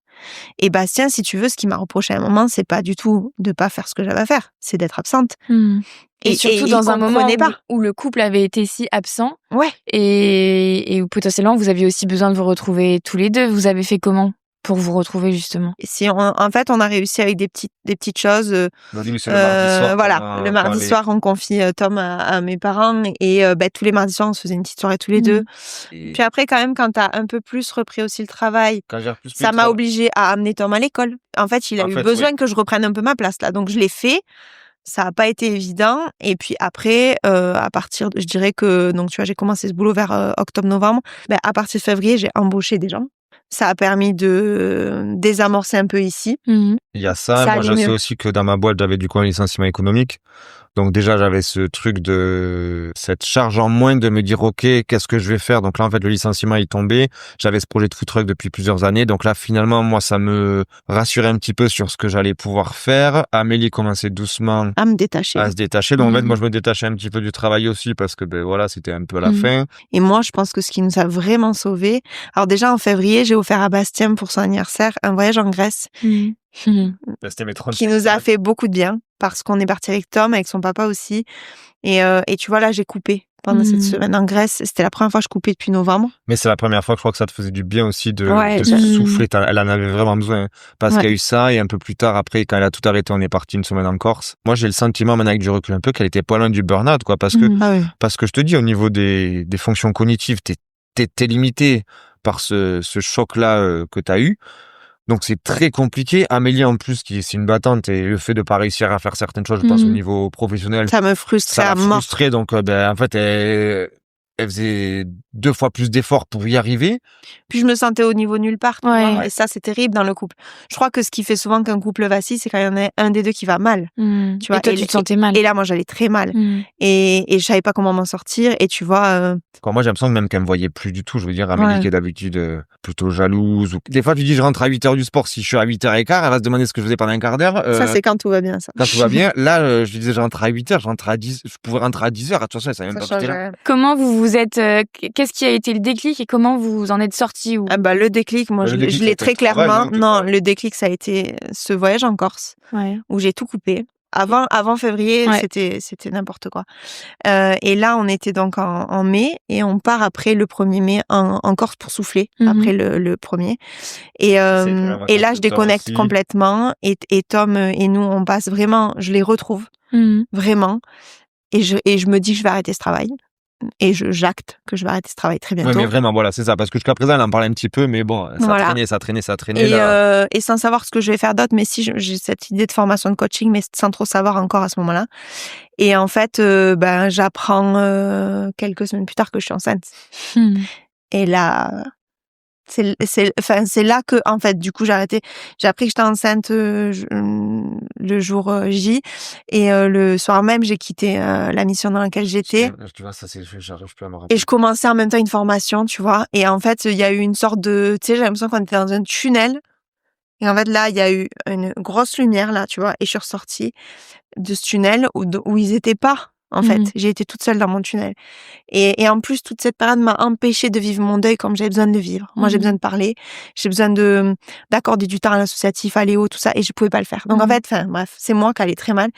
S2: Et Bastien, si tu veux, ce qu'il m'a reproché à un moment, c'est pas du tout de pas faire ce que j'avais à faire, c'est d'être absente.
S1: Et surtout
S2: il
S1: dans un moment
S2: comprenait pas.
S1: où le couple avait été si absent
S2: Ouais.
S1: et où potentiellement vous aviez aussi besoin de vous retrouver tous les deux. Vous avez fait comment pour vous retrouver justement?
S2: En fait, on a réussi avec des petites choses.
S3: On dit, mais c'est le mardi soir.
S2: Voilà, le mardi soir, on confie Tom à mes parents et tous les mardis soirs, on se faisait une petite soirée tous les deux.
S3: Et
S2: Puis après, quand même, quand t'as un peu plus repris aussi le travail,
S3: quand j'ai repris
S2: ça m'a obligée à amener Tom à l'école. En fait, il a eu besoin que je reprenne un peu ma place là, donc je l'ai fait. Ça n'a pas été évident. Et puis après, je dirais que, donc tu vois, j'ai commencé ce boulot vers octobre-novembre. À partir de février, j'ai embauché des gens. Ça a permis de désamorcer un peu ici.
S3: Il y a ça. Moi,
S2: allait
S3: je sais
S2: mieux.
S3: aussi que dans ma boîte, j'avais du coup un licenciement économique. Donc déjà, j'avais ce truc cette charge en moins de me dire, OK, qu'est-ce que je vais faire? Donc là, en fait, le licenciement est tombé. J'avais ce projet de food truck depuis plusieurs années. Donc là, finalement, moi, ça me rassurait un petit peu sur ce que j'allais pouvoir faire. Amélie commençait doucement
S2: À me détacher.
S3: à se détacher. Donc en fait, moi, je me détachais un petit peu du travail aussi parce que, voilà, c'était un peu la fin.
S2: Et moi, je pense que ce qui nous a vraiment sauvés, alors déjà en février, j'ai offert à Bastien pour son anniversaire un voyage en Grèce
S3: C'était mes 30
S2: qui nous a fait beaucoup de bien parce qu'on est parti avec Tom, avec son papa aussi. Et tu vois, là, j'ai coupé pendant cette semaine en Grèce. C'était la première fois que je coupais depuis novembre.
S3: Mais c'est la première fois que je crois que ça te faisait du bien aussi de
S2: Ouais,
S3: souffler. Elle en avait vraiment besoin. Parce qu'il y a eu ça, et un peu plus tard, après, quand elle a tout arrêté, on est parti une semaine en Corse. Moi, j'ai le sentiment, maintenant avec du recul un peu, qu'elle était pas loin du burn-out, quoi. Parce que je te dis, au niveau des fonctions cognitives, t'es limité par ce choc-là que t'as eu. Donc c'est très compliqué. Amélie en plus, c'est une battante, et le fait de pas réussir à faire certaines choses, je pense au niveau professionnel,
S2: Ça me frustrait
S3: ça
S2: à
S3: l'a
S2: mort.
S3: frustrée. Donc en fait, elle faisait 2 fois plus d'efforts pour y arriver.
S2: Puis je me sentais au niveau nulle part.
S1: Ouais.
S2: Et ça, c'est terrible dans le couple. Je crois que ce qui fait souvent qu'un couple vacille, c'est quand il y en a un des deux qui va mal. Tu vois,
S1: et toi, tu te sentais mal.
S2: Et là, moi, j'allais très mal. Et je savais pas comment m'en sortir. Et tu vois...
S3: Quand moi, j'ai l'impression même qu'elle me voyait plus du tout. Je veux dire, Amélie qui est d'habitude plutôt jalouse. Des fois, tu dis, je rentre à 8h du sport. Si je suis à 8h15, elle va se demander ce que je faisais pendant un quart d'heure.
S2: Ça, c'est quand tout va bien, ça.
S3: Quand tout va bien. Là, je lui disais, je rentre à 8h, je pouvais rentrer à 10h. De toute façon, ça même pas quitté là.
S1: Comment vous vous êtes... qu'est-ce qui a été le déclic et comment vous en êtes sortis ou...
S2: Le déclic, moi, je l'ai très clairement. Non, le déclic, ça a été ce voyage en Corse, où j'ai tout coupé. Avant février, c'était n'importe quoi. Et là, on était donc en mai et on part après le 1er mai en Corse pour souffler, après le 1er. Et là, je déconnecte complètement et Tom et nous, on passe vraiment, je les retrouve, vraiment. Et je me dis que je vais arrêter ce travail. Et j'acte que je vais arrêter ce travail très bientôt.
S3: Oui, mais vraiment, voilà, c'est ça. Parce que jusqu'à présent, elle en parlait un petit peu, mais bon, ça traînait.
S2: Et sans savoir ce que je vais faire d'autre, mais si j'ai cette idée de formation de coaching, mais sans trop savoir encore à ce moment-là. Et en fait, j'apprends quelques semaines plus tard que je suis enceinte. Et là... C'est là que, en fait, du coup, j'ai arrêté. J'ai appris que j'étais enceinte le jour J. Et le soir même, j'ai quitté la mission dans laquelle j'étais.
S3: Tu vois, ça, j'arrive plus à me rappeler.
S2: Et je commençais en même temps une formation, tu vois. Et en fait, il y a eu une sorte de... Tu sais, j'ai l'impression qu'on était dans un tunnel. Et en fait, là, il y a eu une grosse lumière, là, tu vois, et je suis ressortie de ce tunnel où ils étaient pas, en fait. J'ai été toute seule dans mon tunnel. Et en plus, toute cette période m'a empêchée de vivre mon deuil comme j'avais besoin de le vivre. Moi, j'ai besoin de parler, j'ai besoin d'accorder du temps à l'associatif, à Léo, tout ça, et je pouvais pas le faire. Donc, en fait, bref, c'est moi qui allais très mal.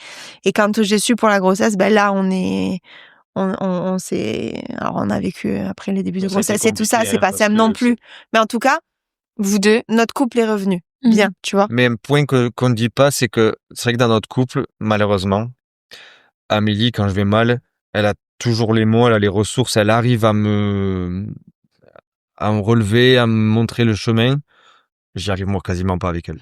S2: Et quand j'ai su pour la grossesse, là, on s'est, alors on a vécu après les débuts de grossesse et tout ça, c'est pas simple non plus. Mais en tout cas,
S1: vous deux,
S2: notre couple est revenu. Bien, tu vois.
S3: Mais un point qu'on ne dit pas, c'est que c'est vrai que dans notre couple, malheureusement, Amélie, quand je vais mal, elle a toujours les mots, elle a les ressources, elle arrive à me relever, à me montrer le chemin. J'y arrive moi quasiment pas avec elle.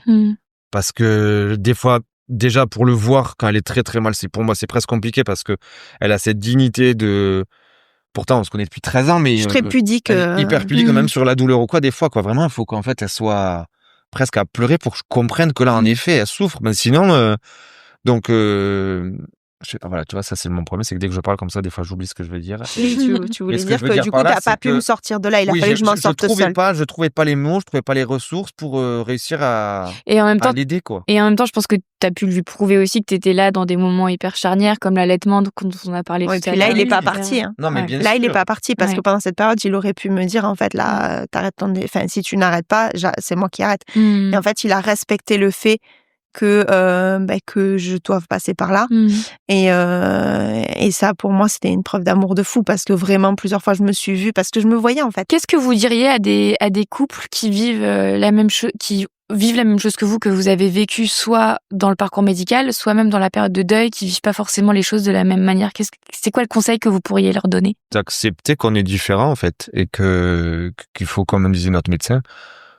S3: Parce que des fois, déjà pour le voir quand elle est très très mal, pour moi c'est presque compliqué parce que elle a cette dignité de... Pourtant on se connaît depuis 13 ans, mais...
S2: Je suis très pudique.
S3: Hyper pudique, même sur la douleur ou quoi, des fois, quoi. Vraiment, il faut qu'en fait elle soit presque à pleurer pour que je comprenne que là, en effet, elle souffre. Mais sinon, voilà, tu vois, ça c'est mon problème, c'est que dès que je parle comme ça, des fois j'oublie ce que je veux dire.
S2: Tu voulais dire que du coup, t'as pas pu me sortir de là, il a fallu que je m'en sorte seule.
S3: Je trouvais pas les mots, je trouvais pas les ressources pour réussir à l'aider, quoi.
S1: Et en même temps, je pense que t'as pu lui prouver aussi que t'étais là dans des moments hyper charnières, comme l'allaitement dont on a parlé tout à l'heure.
S2: Là, il est pas parti.
S3: Non, mais bien
S2: là,
S3: sûr.
S2: il est pas parti parce que pendant cette période, il aurait pu me dire, en fait, là, si tu n'arrêtes pas, c'est moi qui arrête. Et en fait, il a respecté le fait que je dois passer par là. Et ça, pour moi, c'était une preuve d'amour de fou parce que vraiment, plusieurs fois, je me suis vue parce que je me voyais, en fait.
S1: Qu'est-ce que vous diriez à des couples qui vivent la même chose, que vous avez vécu soit dans le parcours médical, soit même dans la période de deuil, qui vivent pas forcément les choses de la même manière? C'est quoi le conseil que vous pourriez leur donner?
S3: D'accepter qu'on est différent, en fait, et qu'il faut, comme disait notre médecin,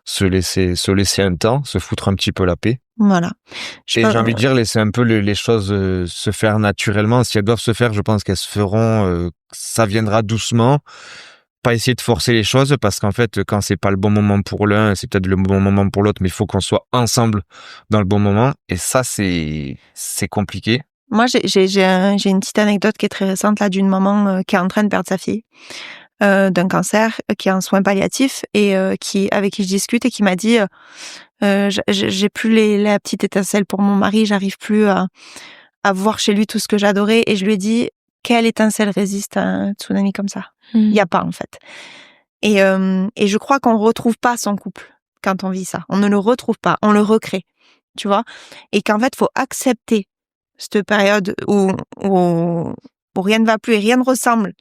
S3: se laisser un temps, se foutre un petit peu la paix.
S2: Voilà.
S3: J'ai envie de dire, laisser un peu les choses se faire naturellement. Si elles doivent se faire, je pense qu'elles se feront. Ça viendra doucement. Pas essayer de forcer les choses parce qu'en fait, quand c'est pas le bon moment pour l'un, c'est peut-être le bon moment pour l'autre, mais il faut qu'on soit ensemble dans le bon moment. Et ça, c'est compliqué.
S2: Moi, j'ai une petite anecdote qui est très récente là d'une maman qui est en train de perdre sa fille d'un cancer, qui est en soins palliatifs et avec qui je discute et qui m'a dit j'ai plus la petite étincelle pour mon mari, j'arrive plus à voir chez lui tout ce que j'adorais. Et je lui ai dit, quelle étincelle résiste à un tsunami comme ça? Il y a pas, en fait. Et je crois qu'on retrouve pas son couple quand on vit ça. On ne le retrouve pas, on le recrée, tu vois. Et qu'en fait, faut accepter cette période où rien ne va plus et rien ne ressemble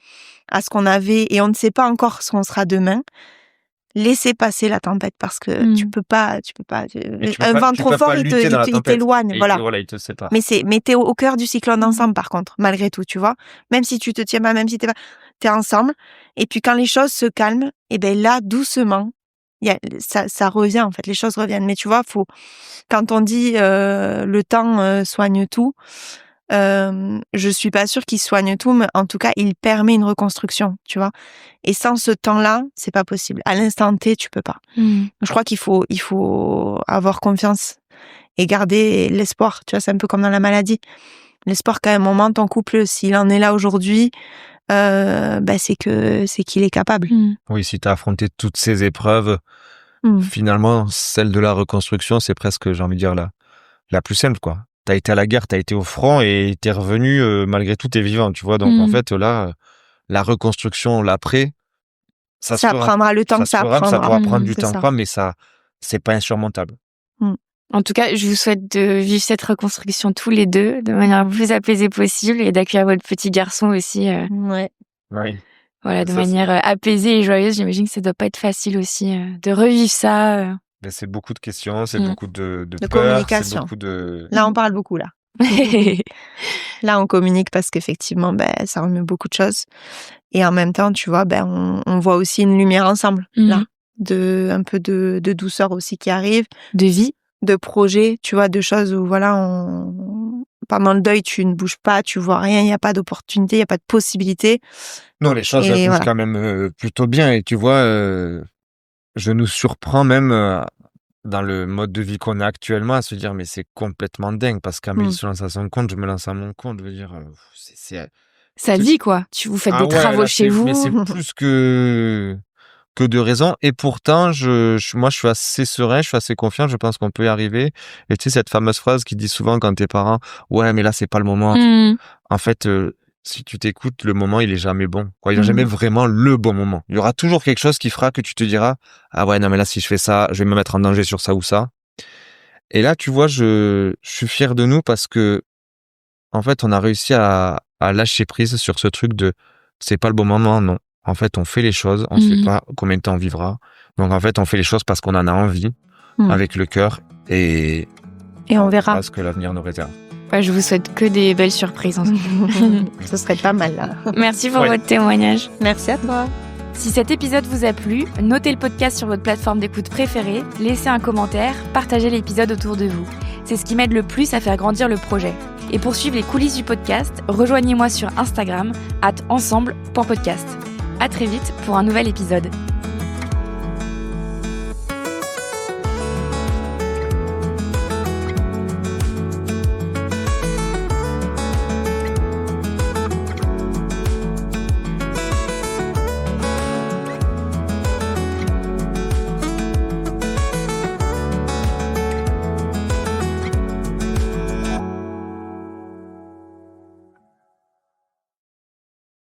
S2: à ce qu'on avait et on ne sait pas encore ce qu'on sera demain. Laissez passer la tempête parce que tu peux pas. Un vent trop fort, il t'éloigne, voilà.
S3: Il te sépare.
S2: Mais t'es au cœur du cyclone ensemble, par contre, malgré tout, tu vois. Même si tu te tiens pas, même si t'es ensemble. Et puis quand les choses se calment, et ben là, doucement, ça revient, en fait. Les choses reviennent. Mais tu vois, quand on dit le temps soigne tout, je suis pas sûre qu'il soigne tout, mais en tout cas, il permet une reconstruction, tu vois. Et sans ce temps-là, c'est pas possible. À l'instant T, tu peux pas. Je crois qu'il faut avoir confiance et garder l'espoir. Tu vois, c'est un peu comme dans la maladie. L'espoir qu'à un moment, ton couple, s'il en est là aujourd'hui, c'est qu'il est capable.
S3: Oui, si t'as affronté toutes ces épreuves, finalement, celle de la reconstruction, c'est presque, j'ai envie de dire, la plus simple, quoi. T'as été à la guerre, t'as été au front et t'es revenu, malgré tout, t'es vivant, tu vois. Donc, en fait, là, la reconstruction, l'après, ça
S2: prendra le temps que ça prendra.
S3: Ça pourra prendre du temps, mais ça, c'est pas insurmontable.
S1: En tout cas, je vous souhaite de vivre cette reconstruction tous les deux de manière la plus apaisée possible et d'accueillir votre petit garçon aussi.
S2: Ouais.
S3: Oui.
S1: Voilà, de manière apaisée et joyeuse. J'imagine que ça doit pas être facile aussi de revivre ça.
S3: C'est beaucoup de questions, c'est beaucoup de peur,
S2: communication.
S3: C'est beaucoup de...
S2: Là, on parle beaucoup, là. Là, on communique parce qu'effectivement, ça remet beaucoup de choses. Et en même temps, tu vois, on voit aussi une lumière ensemble, là. Un peu de douceur aussi qui arrive.
S1: De vie.
S2: De projets, tu vois, de choses où, voilà, pendant le deuil, tu ne bouges pas, tu vois rien, il n'y a pas d'opportunité, il n'y a pas de possibilité.
S3: Non, les choses, elles bougent quand même plutôt bien. Et tu vois, je nous surprends même dans le mode de vie qu'on a actuellement à se dire, mais c'est complètement dingue parce qu'Amélie se lance à son compte, je me lance à mon compte. Je veux dire,
S1: ça vit, quoi. Vous faites des travaux chez vous.
S3: Mais c'est plus que... que de raisons. Et pourtant, moi, je suis assez serein, je suis assez confiant. Je pense qu'on peut y arriver. Et tu sais, cette fameuse phrase qui dit souvent quand tes parents, ouais, mais là, c'est pas le moment. En fait, si tu t'écoutes, le moment, il est jamais bon. Quoi, il n'y a jamais vraiment le bon moment. Il y aura toujours quelque chose qui fera que tu te diras, ah ouais, non, mais là, si je fais ça, je vais me mettre en danger sur ça ou ça. Et là, tu vois, je suis fier de nous parce que, en fait, on a réussi à lâcher prise sur ce truc de, c'est pas le bon moment, non. En fait, on fait les choses, on sait pas combien de temps on vivra. Donc, en fait, on fait les choses parce qu'on en a envie, avec le cœur, et
S2: on verra
S3: ce que l'avenir nous réserve.
S1: Ouais, je vous souhaite que des belles surprises.
S2: Ce serait pas mal, là.
S1: Merci pour votre témoignage.
S2: Merci à toi.
S1: Si cet épisode vous a plu, notez le podcast sur votre plateforme d'écoute préférée, laissez un commentaire, partagez l'épisode autour de vous. C'est ce qui m'aide le plus à faire grandir le projet. Et pour suivre les coulisses du podcast, rejoignez-moi sur Instagram @ensemble.podcast. À très vite pour un nouvel épisode.